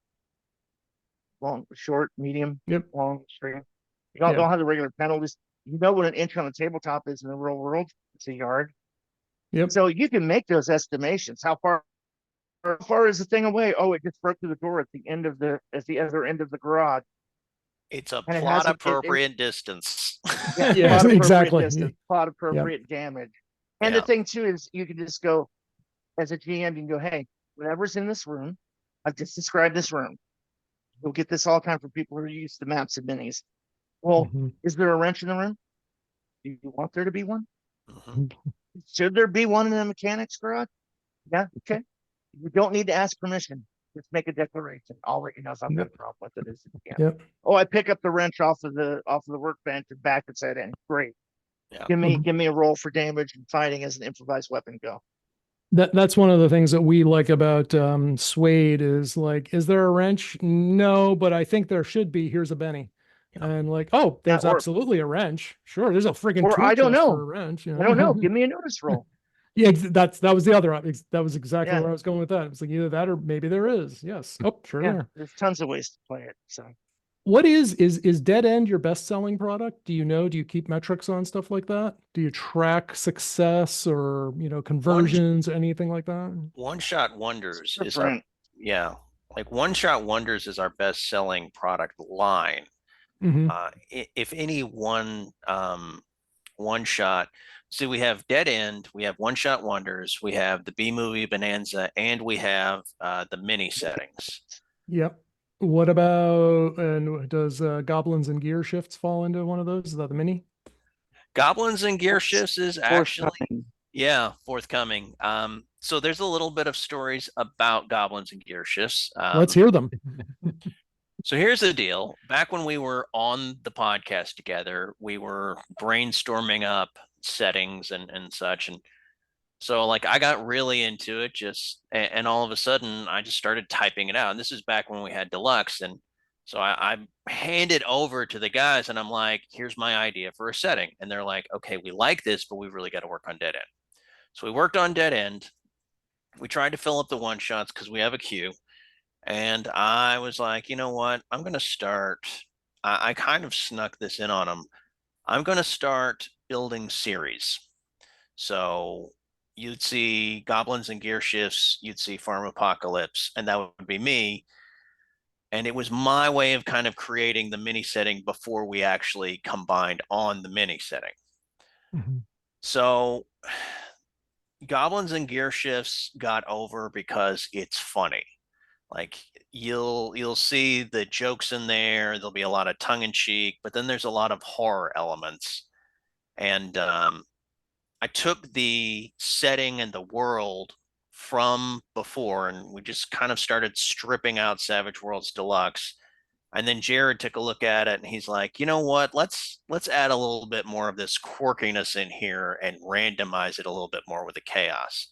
long, short, medium, Yep. long, extreme. You Yeah. don't have the regular penalties. You know what an inch on the tabletop is in the real world? It's a yard. Yep. So you can make those estimations. How far is the thing away? Oh, it just broke through the door at the other end of the garage. It's a And it plot hasn't appropriate distance. Yeah, Yeah, plot appropriate exactly. distance, plot appropriate damage. And Yeah. the thing too is you can just go as a GM, you can go, hey, whatever's in this room, I've just described this room. You'll get this all the time for people who are used to maps and minis. Well, Mhm. is there a wrench in the room? Do you want there to be one? Mhm. Should there be one in the mechanics garage? Yeah, okay. You don't need to ask permission. Just make a declaration. I'll let you know if I've got a problem with it. Yep. Oh, I pick up the wrench off of the workbench and back its head in. Great. Yeah. Give me a roll for damage and fighting as an improvised weapon. Go. That's one of the things that we like about Suede is like, is there a wrench? No, but I think there should be. Here's a Benny. Yeah. And like, oh, there's or- absolutely a wrench. Sure, there's a freaking Or tool I don't chest know. for a wrench. I don't know. Give me a notice roll. Yeah, that was the other. That was exactly Yeah. where I was going with that. It was like either that or maybe there is. Yes. Oh, sure Yeah, there. there's tons of ways to play it. So What is Dead End your best selling product? Do you keep metrics on stuff like that? Do you track success or conversions, anything like that? One Shot Wonders is different. One Shot Wonders is our best selling product line. Mhm. If any one shot, see, we have Dead End, we have One Shot Wonders, we have the B Movie Bonanza, and we have the mini settings. Yep. What about, and does Goblins and Gearshifts fall into one of those? Is that the mini? Goblins and Gearshifts is actually Forthcoming. forthcoming. So there's a little bit of stories about Goblins and Gearshifts. Let's hear them. So here's the deal. Back when we were on the podcast together, we were brainstorming up settings and such. And so like I got really into it and all of a sudden I just started typing it out. And this is back when we had Deluxe. And so I handed over to the guys and I'm like, here's my idea for a setting. And they're like, okay, we like this, but we really got to work on Dead End. So we worked on Dead End. We tried to fill up the one shots because we have a queue. And I was like, you know what? I'm going to start. I kind of snuck this in on them. I'm going to start building series. So you'd see Goblins and Gearshifts, you'd see Farm Apocalypse, and that would be me. And it was my way of kind of creating the mini setting before we actually combined on the mini setting. Mm-hmm. So Goblins and Gearshifts got over because it's funny. Like you'll see the jokes in there. There'll be a lot of tongue in cheek, but then there's a lot of horror elements. And I took the setting and the world from before, and we just kind of started stripping out Savage Worlds Deluxe. And then Jerrod took a look at it, and he's like, you know what? Let's add a little bit more of this quirkiness in here and randomize it a little bit more with the chaos.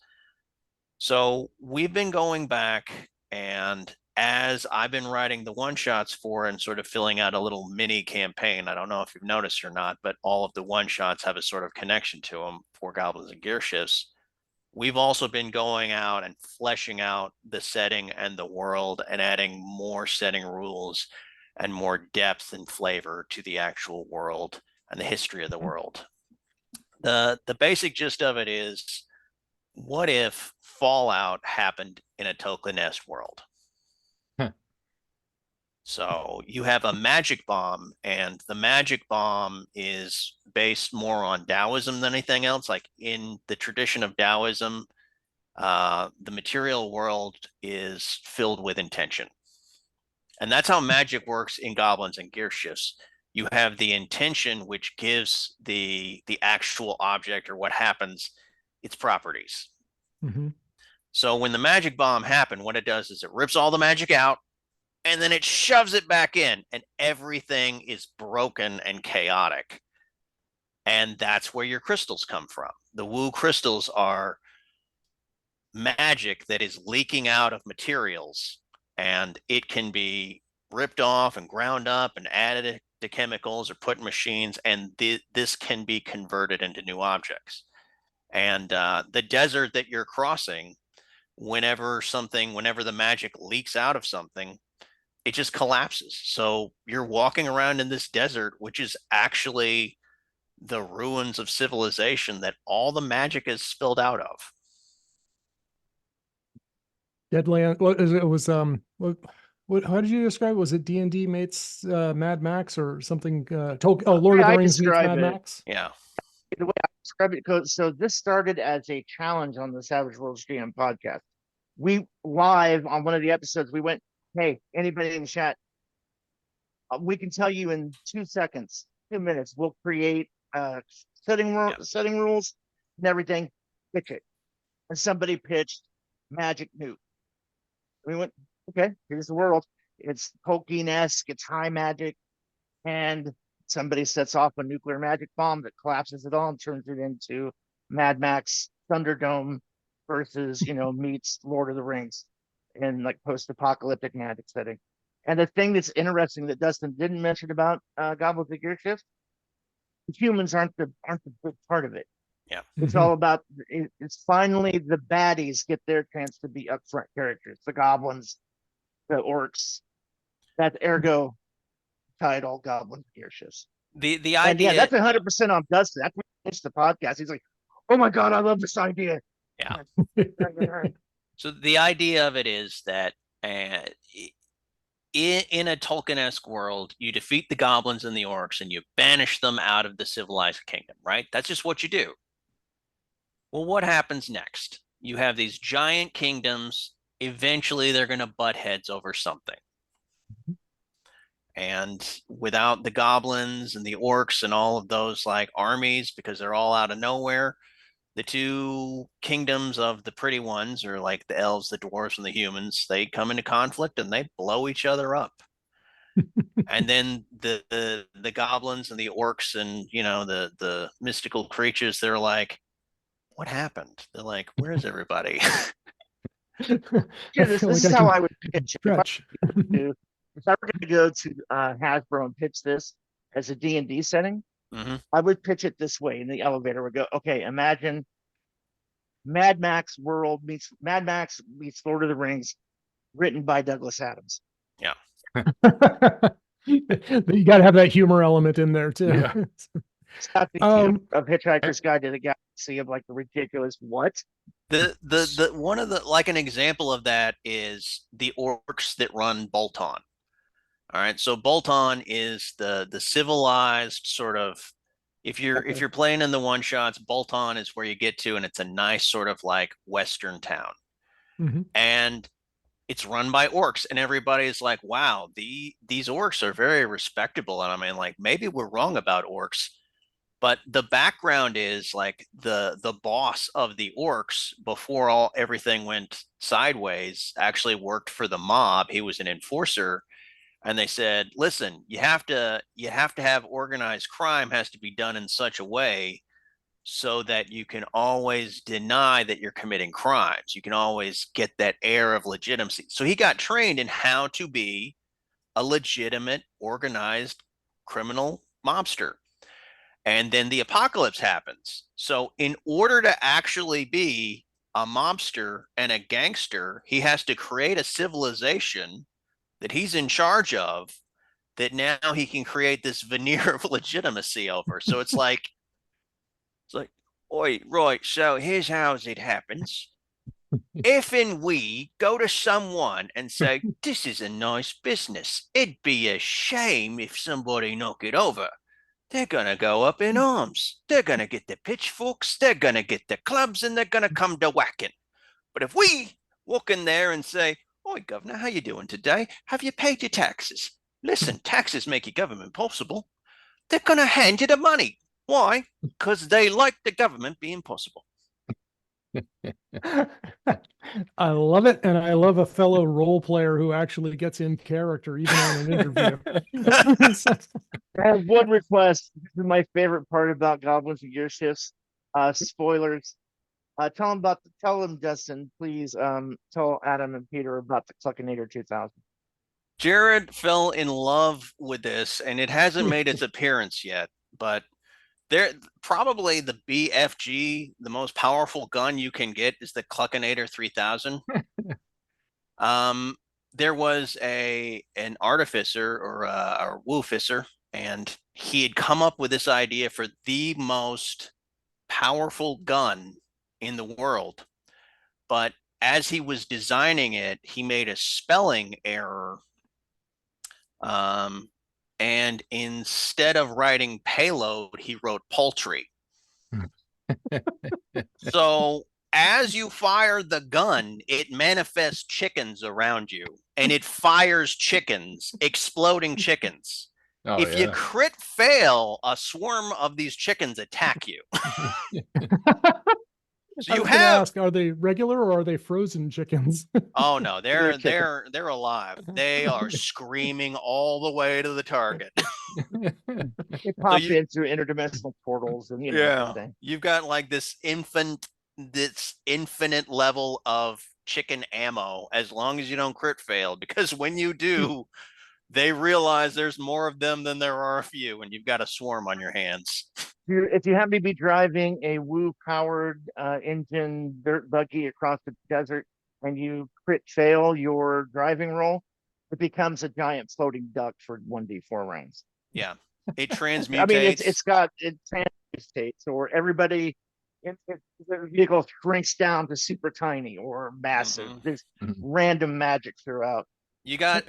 So we've been going back, and as I've been writing the one shots for and sort of filling out a little mini campaign, I don't know if you've noticed or not, but all of the one shots have a sort of connection to them for Goblins and Gearshifts. We've also been going out and fleshing out the setting and the world and adding more setting rules and more depth and flavor to the actual world and the history of the world. The basic gist of it is, what if Fallout happened in a Tolkien-esque world? Huh. So you have a magic bomb, and the magic bomb is based more on Taoism than anything else. Like in the tradition of Taoism, the material world is filled with intention. And that's how magic works in Goblins and Gearshifts. You have the intention, which gives the actual object or what happens its properties. Mm-hmm. So when the magic bomb happened, what it does is it rips all the magic out and then it shoves it back in, and everything is broken and chaotic. And that's where your crystals come from. The woo crystals are magic that is leaking out of materials, and it can be ripped off and ground up and added to chemicals or put in machines, and this can be converted into new objects. And the desert that you're crossing, whenever the magic leaks out of something, it just collapses. So you're walking around in this desert, which is actually the ruins of civilization that all the magic is spilled out of. Deadland. What is it? Was what? How did you describe it? Was it D&D meets Mad Max or something? Lord of the Rings meets Mad Max. Yeah. The way I describe it goes, so this started as a challenge on the Savage Worlds GM podcast. We live on one of the episodes, we went, hey, anybody in the chat, we can tell you in 2 seconds, 2 minutes, we'll create setting rules and everything. Pitch it. And somebody pitched Magic Nuke. We went, okay, here's the world. It's Tolkien-esque, it's high magic, and somebody sets off a nuclear magic bomb that collapses it all and turns it into Mad Max Thunderdome versus, meets Lord of the Rings in like post-apocalyptic magic setting. And the thing that's interesting that Dustin didn't mention about Goblins and Gearshifts, humans aren't the big part of it. Yeah. It's all about, it's finally the baddies get their chance to be upfront characters. The goblins, the orcs, that ergo title, Goblins Gearshifts. The idea, and yeah, that's 100% on Dustin. That's when he finished the podcast. He's like, oh my God, I love this idea. Yeah. So the idea of it is that in a Tolkien-esque world, you defeat the goblins and the orcs and you banish them out of the civilized kingdom, right? That's just what you do. Well, what happens next? You have these giant kingdoms. Eventually, they're going to butt heads over something. And without the goblins and the orcs and all of those like armies, because they're all out of nowhere, the two kingdoms of the pretty ones, or like the elves, the dwarves, and the humans, they come into conflict and they blow each other up. And then the goblins and the orcs and the mystical creatures, they're like, what happened? They're like, where's everybody? Yeah, this is how I would pitch it. If I were going to go to Hasbro and pitch this as a D&D setting, I would pitch it this way. In the elevator would go, okay, imagine Mad Max world meets Lord of the Rings, written by Douglas Adams. Yeah. You got to have that humor element in there too. Yeah. It's not the of Hitchhiker's Guide to the Galaxy of like the ridiculous what? The one of the like an example of that is the orcs that run Bolton. All right, so Bolton is the civilized sort of if you're playing in the one shots, Bolton is where you get to, and it's a nice sort of like Western town. And it's run by orcs, and everybody's like, wow, these orcs are very respectable. And I mean, like, maybe we're wrong about orcs, but the background is like the boss of the orcs before everything went sideways actually worked for the mob. He was an enforcer, and they said, listen, you have to have organized crime has to be done in such a way so that you can always deny that you're committing crimes. You can always get that air of legitimacy. So he got trained in how to be a legitimate, organized criminal mobster. And then the apocalypse happens. So in order to actually be a mobster and a gangster, he has to create a civilization that he's in charge of that now he can create this veneer of legitimacy over. So it's like, oi, right, so here's how it happens. If and we go to someone and say, this is a nice business, it'd be a shame if somebody knock it over. They're going to go up in arms. They're going to get the pitchforks, they're going to get the clubs, and they're going to come to whacking. But if we walk in there and say, oi, governor, how you doing today? Have you paid your taxes? Listen, taxes make your government possible. They're going to hand you the money. Why? Because they like the government being possible. I love it, and I love a fellow role player who actually gets in character even on an interview. I have one request. This is my favorite part about Goblins and Gearshifts. Spoilers. Tell them, Dustin, please. Tell Adam and Peter about the Cluckinator 2000. Jerrod fell in love with this, and it hasn't made its appearance yet, but they're probably the BFG, the most powerful gun you can get is the Cluckinator 3000. There was an artificer or a wooficer, and he had come up with this idea for the most powerful gun in the world. But as he was designing it, he made a spelling error. And instead of writing payload, he wrote poultry. So as you fire the gun, it manifests chickens around you, and it fires chickens, exploding chickens. Oh, if you crit fail, a swarm of these chickens attack you. So you ask, are they regular or are they frozen chickens? Oh no, they're alive. They are screaming all the way to the target. They pop in through interdimensional portals, and you've got like this infinite level of chicken ammo as long as you don't crit fail, because when you do, they realize there's more of them than there are of you, and you've got a swarm on your hands. If you happen to be driving a Woo-powered engine dirt buggy across the desert and you crit fail your driving roll, it becomes a giant floating duck for 1d4 rounds. Yeah, it transmutates. I mean, it transmutates, or everybody in the vehicle shrinks down to super tiny or massive. There's random magic throughout. You got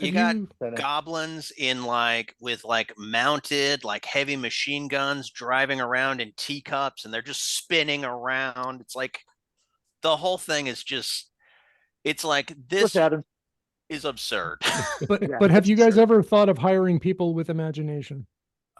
goblins in with mounted heavy machine guns driving around in teacups, and they're just spinning around. It's like the whole thing is just, it's like this is absurd. But have you guys ever thought of hiring people with imagination?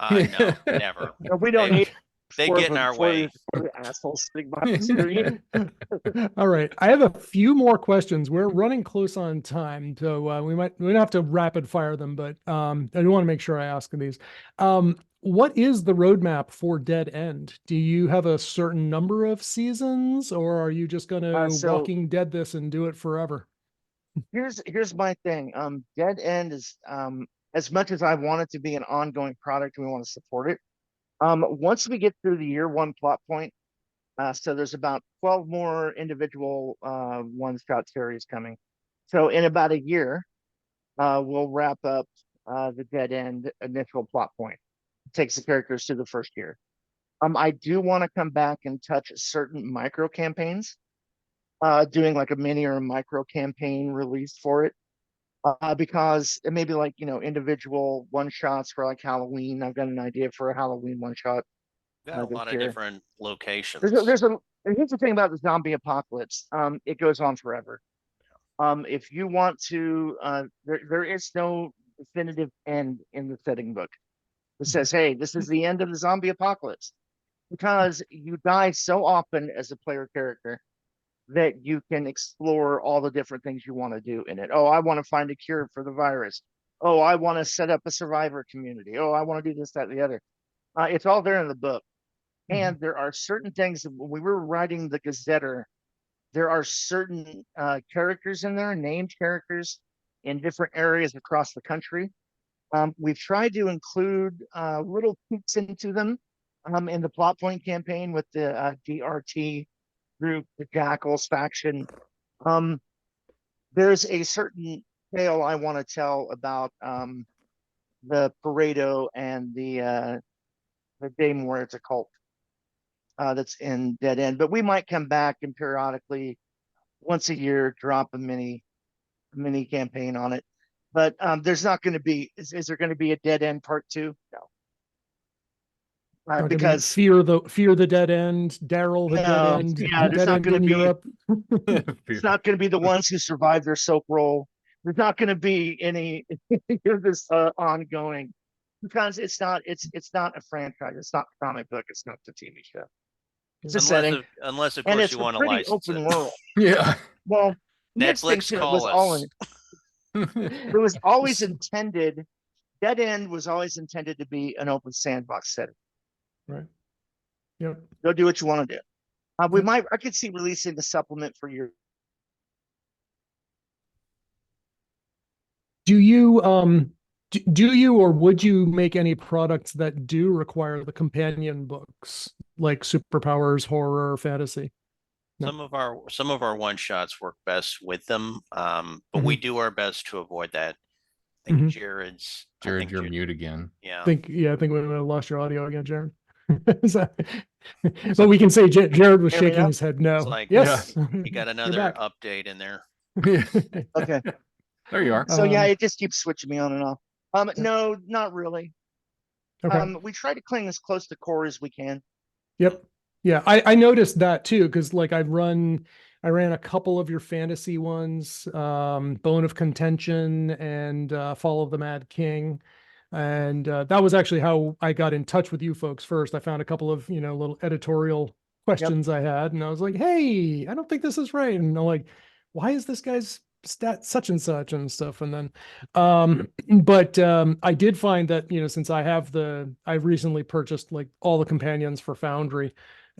No, never. No, we don't need. They get in our way. Assholes sitting behind the screen. All right, I have a few more questions. We're running close on time, so we don't have to rapid fire them, but I do want to make sure I ask these. What is the roadmap for Dead End? Do you have a certain number of seasons, or are you just going to Walking Dead this and do it forever? Here's my thing. Dead End is as much as I want it to be an ongoing product, we want to support it. Once we get through the year one plot point, so there's about 12 more individual one-shot series coming. So in about a year, we'll wrap up the Dead End initial plot point. It takes the characters to the first year. I do want to come back and touch certain micro campaigns, doing like a mini or a micro campaign release for it. Because it may be like, individual one shots for like Halloween. I've got an idea for a Halloween one shot We've got a this lot of year. different locations. Here's the thing about the zombie apocalypse. It goes on forever. If you want to, there is no definitive end in the setting book that says, hey, this is the end of the zombie apocalypse, because you die so often as a player character that you can explore all the different things you want to do in it. Oh, I want to find a cure for the virus. Oh, I want to set up a survivor community. Oh, I want to do this, that, and the other. It's all there in the book. And there are certain things that when we were writing the Gazetter, there are certain characters in there, named characters in different areas across the country. We've tried to include little peeks into them in the plot point campaign with the DRT group, the Jackals faction. There's a certain tale I want to tell about the Pareto and the Daymore. It's a cult that's in Dead End, but we might come back and periodically, once a year, drop a mini campaign on it. But there's not going to be. Is there going to be a Dead End Part 2? No. Because fear the dead end, Daryl the dead end, yeah, there's dead not end going in to be. Europe. It's not going to be the ones who survive their soap roll. There's not going to be any of this ongoing, because it's not a franchise. It's not a comic book. It's not the TV show. It's a setting. Unless of and course it's you a want to pretty license open it. world. Yeah. Well, Netflix, call was all us. it was always intended. Dead End was always intended to be an open sandbox setting. Right. Yep. Go do what you want to do. I could see releasing the supplement for your. Do you or would you make any products that do require the companion books, like superpowers, horror, fantasy? No. Some of our one shots work best with them, but we do our best to avoid that. I think Jerrod's. Jerrod, you're mute again. Yeah. I think we might have lost your audio again, Jerrod. But we can say Jerrod was shaking his head no. It's like, yes. You got another update in there. Okay. There you are. So yeah, it just keeps switching me on and off. No, not really. Okay. We try to cling as close to core as we can. Yep. Yeah, I noticed that too, because like I ran a couple of your fantasy ones, Bone of Contention and Fall of the Mad King. And that was actually how I got in touch with you folks first. I found a couple of, little editorial questions I had, and I was like, hey, I don't think this is right. And I'm like, why is this guy's stat such and such and stuff? And then, but I did find that, since I've recently purchased like all the companions for Foundry.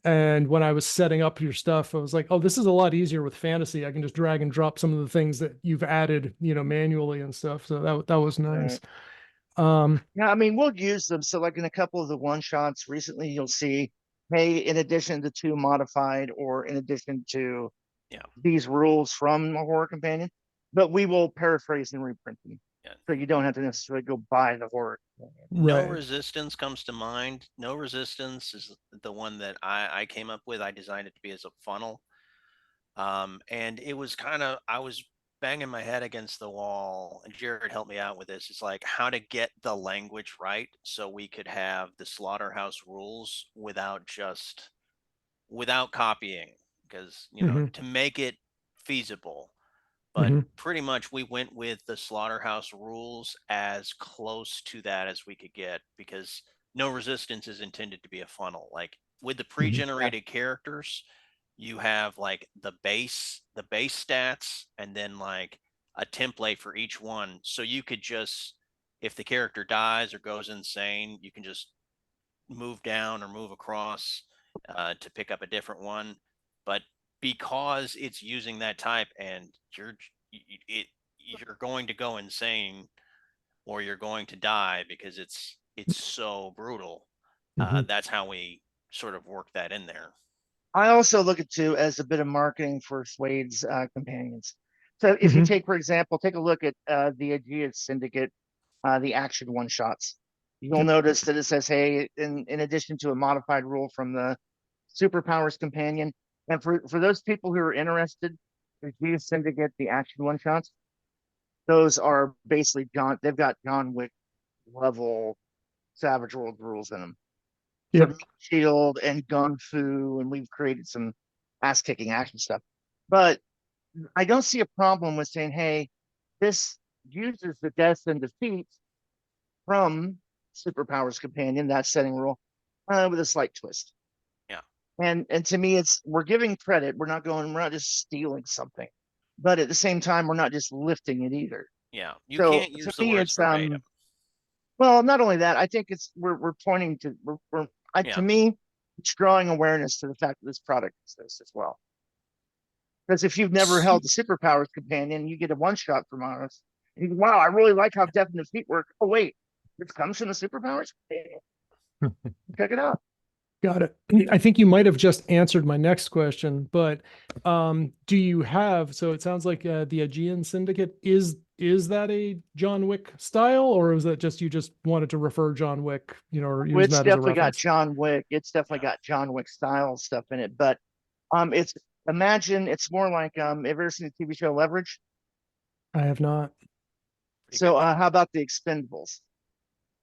And when I was setting up your stuff, I was like, oh, this is a lot easier with fantasy. I can just drag and drop some of the things that you've added, manually and stuff. So that was nice. Yeah, I mean, we'll use them. So like in a couple of the one shots recently, you'll see, hey, in addition to 2 modified, or in addition to these rules from a horror companion, but we will paraphrase and reprint them. Yeah. So you don't have to necessarily go buy the horror. No Resistance comes to mind. No Resistance is the one that I came up with. I designed it to be as a funnel. And it was I was banging my head against the wall, and Jerrod helped me out with this. It's like how to get the language right so we could have the slaughterhouse rules without copying, because to make it feasible. But pretty much we went with the slaughterhouse rules as close to that as we could get, because No Resistance is intended to be a funnel. Like with the pre-generated characters, you have like the base stats, and then like a template for each one. So you could just, if the character dies or goes insane, you can just move down or move across to pick up a different one. But because it's using that type, and you're going to go insane or you're going to die because it's so brutal. That's how we sort of work that in there. I also look at too as a bit of marketing for Suede's companions. So if you take, for example, take a look at the Aegean Syndicate, the action one shots. you'll Yep. notice that it says, hey, in addition to a modified rule from the Superpowers Companion. And for those people who are interested, the Aegean Syndicate, the action one shots, those are basically they've got John Wick level Savage World rules in them. Yep. For Shield and Gun Fu, and we've created some ass kicking action stuff. But I don't see a problem with saying, hey, this uses the deaths and defeats from Superpowers Companion, that setting rule, with a slight twist. Yeah. And to me, we're giving credit. We're not just stealing something, but at the same time, we're not just lifting it either. Yeah. You So can't use to the me, words it's verbatim. well, not only that, I think we're pointing to Yeah. to me, it's drawing awareness to the fact that this product exists as well. Because if you've never held the Superpowers Companion, you get a one shot from us. And you go, wow, I really like how Death and Defeat work. Oh wait, this comes from the Superpowers Companion. Check it out. Got it. I think you might have just answered my next question, but do you have, so it sounds like the Aegean Syndicate, is that a John Wick style, or is that just you just wanted to refer John Wick, or use It's that as a definitely got reference? John Wick. It's definitely got John Wick style stuff in it. But it's it's more like have you ever seen the TV show Leverage? I have not. So how about the Expendables?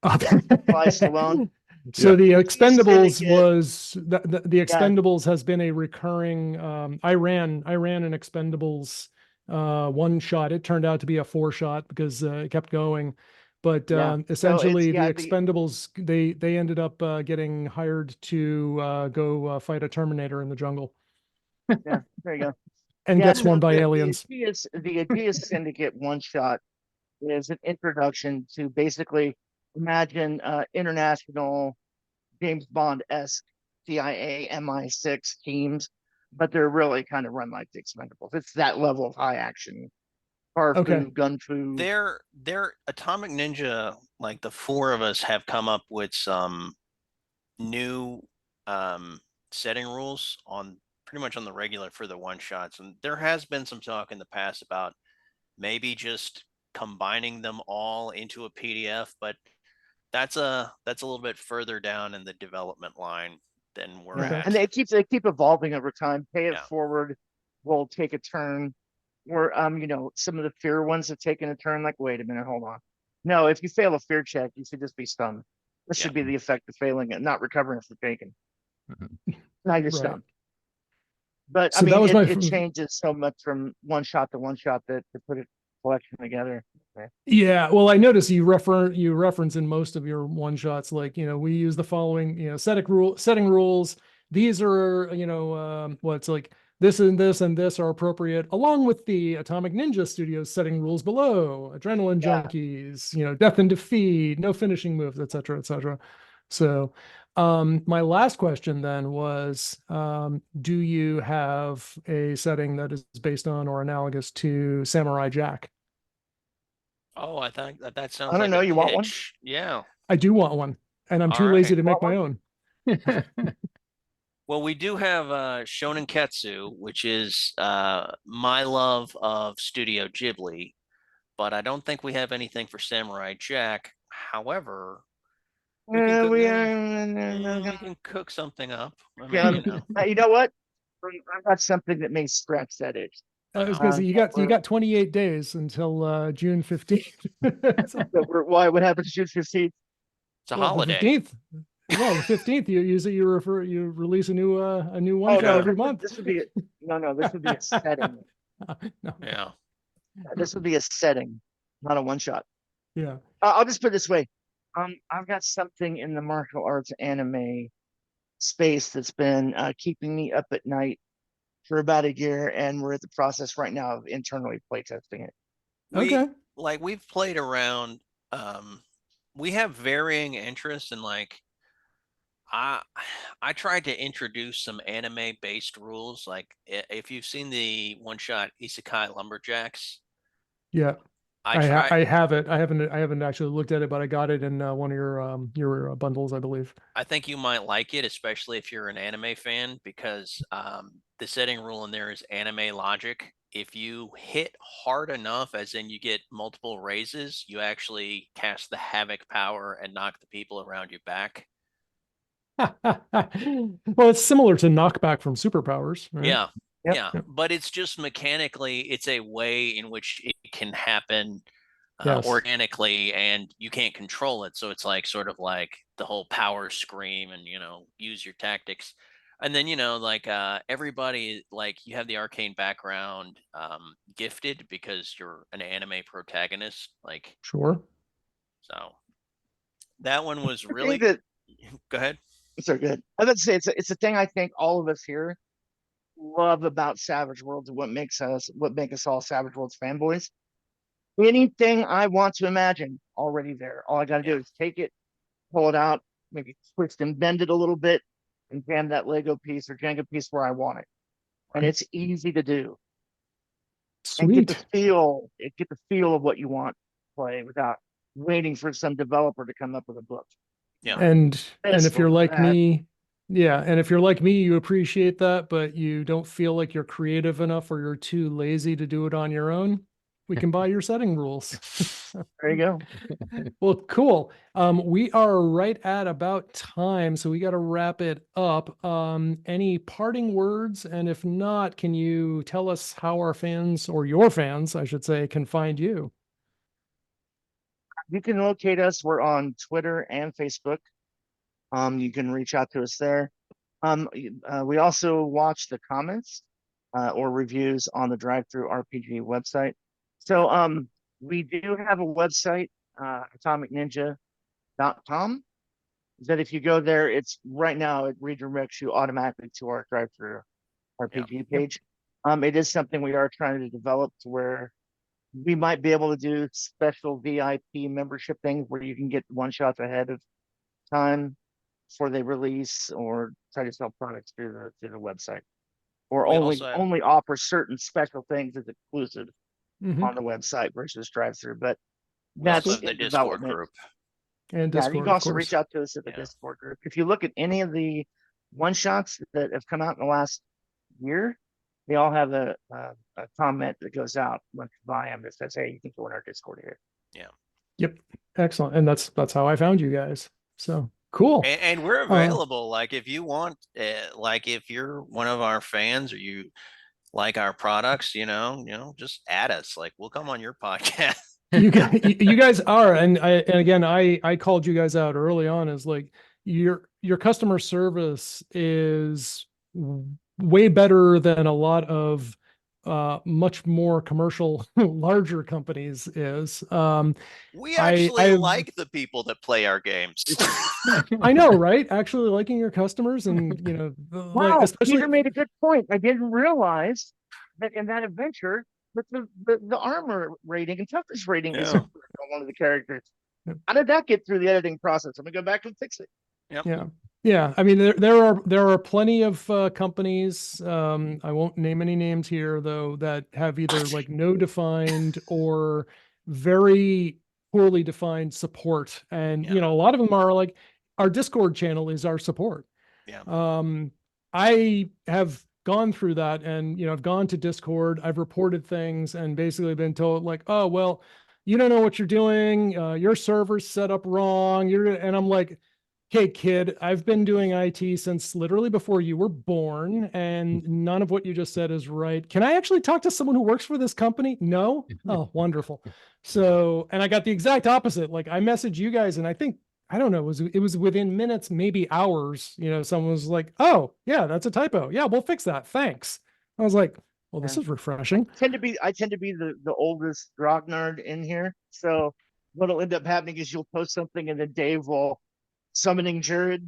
Flies Stallone. So Yeah. the Aegean Expendables Syndicate. was the Expendables has been a recurring. I ran an Expendables one shot. It turned out to be a 4-shot because it kept going. But Yeah. So essentially, the the Expendables they ended up getting hired to go fight a Terminator in the jungle yeah, there you go. and Yeah, get so swarmed by aliens. the Aegean Syndicate one shot is an introduction to basically imagine international James Bond-esque CIA MI6 teams, but they're really kind of run like the Expendables. It's that level of high action, Okay. gun fu. Their Atomic Ninja, like the four of us have come up with some new setting rules on pretty much on the regular for the one shots. And there has been some talk in the past about maybe just combining them all into a PDF, but that's a little bit further down in the development line than we're Okay. at. And they keep evolving over time. Pay it Yeah. forward will take a turn. Or some of the fear ones have taken a turn. Like, wait a minute, hold on. No, if you fail a fear check, you should just be stunned. This Yeah. should be the effect of failing it, not recovering from taken. Now you're Right. stunned. But So that was it changes so much from one shot to one shot that to put a collection together. Yeah, well, I notice you reference in most of your one shots, like, we use the following, setting rules. These are, what's like this and this and this are appropriate, along with the Atomic Ninja Studios setting rules below, Adrenaline Yeah. Junkies, Death and Defeat, no finishing moves, et cetera, et cetera. So, my last question then was, do you have a setting that is based on or analogous to Samurai Jack? Oh, I think that sounds I don't like know. a You want one? pitch. Yeah. I do want one, and I'm All too lazy right. to make Want my one? own. Well, we do have Shonen Ketsu, which is my love of Studio Ghibli, but I don't think we have anything for Samurai Jack. However, we can cook, we can cook something up. I mean, you know what? I've got something that may scratch that itch. I was gonna say you got we're- 28 days until June 15th. What happens to June 15th? it's a Well, the holiday. 15th. Well, the 15th, you release a new one Oh shot no, every month. this would be this would be a setting. No. Yeah. This would be a setting, not a one shot. Yeah. I'll just put it this way. I've got something in the martial arts anime space that's been keeping me up at night for about a year, and we're at the process right now of internally playtesting it. Okay. We've played around. We have varying interests, and I tried to introduce some anime based rules. Like if you've seen the one shot Isekai Lumberjacks, Yeah. I try. I have it. I haven't actually looked at it, but I got it in one of your bundles, I believe. I think you might like it, especially if you're an anime fan, because the setting rule in there is anime logic. If you hit hard enough, as in you get multiple raises, you actually cast the havoc power and knock the people around you back. Well, it's similar to knockback from superpowers, right? Yeah. Yep. Yeah. Yep. But it's just mechanically, it's a way in which it can happen Yes. organically, and you can't control it. So it's like sort of like the whole power scream and, use your tactics. And then, like everybody, like you have the arcane background gifted because you're an anime protagonist. Like, Sure. so that one was I think really that go ahead. so good. I would say it's a thing I think all of us here love about Savage Worlds and what makes us all Savage Worlds fanboys. Anything I want to imagine, already there. All I got to do Yeah. is take it, pull it out, maybe twist and bend it a little bit, and jam that Lego piece or Jenga piece where I want it. And Right. it's easy to do. And get Sweet. the feel of what you want to play without waiting for some developer to come up with a book. Yeah. And This if you're or like that. me, yeah, and if you're like me, you appreciate that, but you don't feel like you're creative enough or you're too lazy to do it on your own, we can buy your setting rules. There you go. Well, cool. We are right at about time, so we got to wrap it up. Any parting words? And if not, can you tell us how our fans, or your fans, I should say, can find you? You can locate us. We're on Twitter and Facebook. You can reach out to us there. We also watch the comments or reviews on the Drive-Through RPG website. So we do have a website, atomicninja.com. That if you go there, it's right now it redirects you automatically to our Drive-Through RPG page. It is something we are trying to develop to where we might be able to do special VIP membership things where you can get one shots ahead of time before they release, or try to sell products through the website, or We only also have- only offer certain special things as exclusive Mhm. on the website versus drive-through. But We also that's have the in Discord development. group. And Yeah, Discord, you can of also course. reach out to us at the Yeah. Discord group. If you look at any of the one shots that have come out in the last year, they all have a comment that goes out once you buy them that says, "Hey, you can join our Discord here." Yep. Excellent. And that's how I found you guys. So cool. And we're available. Like if you want, like if you're one of our fans or you like our products, just add us. Like we'll come on your podcast. You guys are, and again, I called you guys out early on as like your customer service is way better than a lot of much more commercial larger companies is. We I- actually I've- like the people that play our games. I know, right? Actually liking your customers and Wow, especially Peter made a good point. I didn't realize that in that adventure that the armor rating and toughness rating is Yeah. on one of the characters. Yep. How did that get through the editing process? I'm gonna go back and fix it. Yep. Yeah. I mean, there are plenty of companies. I won't name any names here though, that have either like no defined or very poorly defined support. And Yeah. a lot of them are like, our Discord channel is our support. Yeah. I have gone through that, and I've gone to Discord, I've reported things, and basically been told like, oh well, you don't know what you're doing. Your server's set up wrong. And I'm like, hey kid, I've been doing IT since literally before you were born, and none of what you just said is right. Can I actually talk to someone who works for this company? No? Oh, wonderful. So, and I got the exact opposite. Like I messaged you guys, and I think, I don't know, it was within minutes, maybe hours, someone was like, oh yeah, that's a typo. Yeah, we'll fix that. Thanks. I was like, well, this Yeah. is refreshing. I tend to be the oldest grognard in here. So what'll end up happening is you'll post something and then Dave will summoning Jerrod.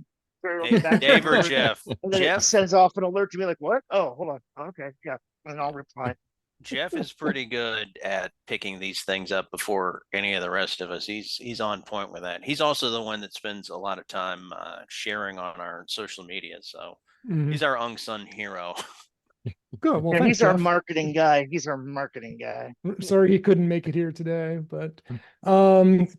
Dave or Jeff. And then it Jeff sends off an alert to me like, what? Oh, hold on. Okay, yeah. And I'll reply. Jeff is pretty good at picking these things up before any of the rest of us. He's on point with that. He's also the one that spends a lot of time sharing on our social media. So Mhm. he's our unsung hero. Good. Well, Yeah, thanks, he's our Jeff. marketing guy. He's our marketing guy. Sorry he couldn't make it here today, but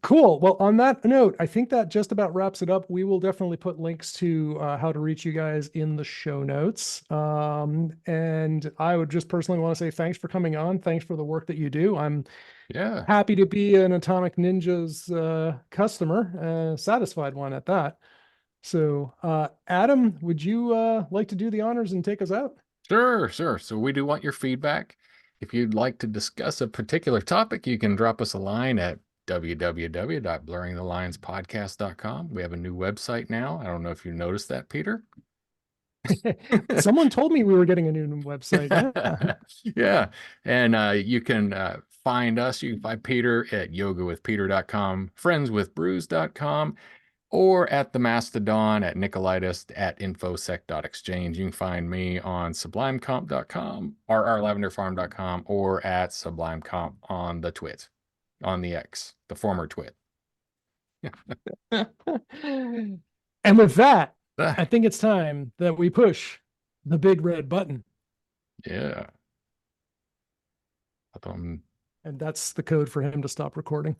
cool. Well, on that note, I think that just about wraps it up. We will definitely put links to how to reach you guys in the show notes. And I would just personally want to say thanks for coming on. Thanks for the work that you do. I'm Yeah. happy to be an Atomic Ninjas customer, satisfied one at that. So, Adam, would you like to do the honors and take us out? Sure. So we do want your feedback. If you'd like to discuss a particular topic, you can drop us a line at www.blurringthelinespodcast.com. We have a new website now. I don't know if you noticed that, Peter. Someone told me we were getting a new website. Yeah. Yeah. And you can find us. You can find Peter at yogawithpeter.com, friendswithbrews.com, or at the Mastodon at Nikolaidis at infosec.exchange. You can find me on sublimecomp.com, rrlavenderfarm.com, or at sublimecomp on the twit, on the X, the former twit. And with that, I think it's time that we push the big red button. Yeah. And that's the code for him to stop recording.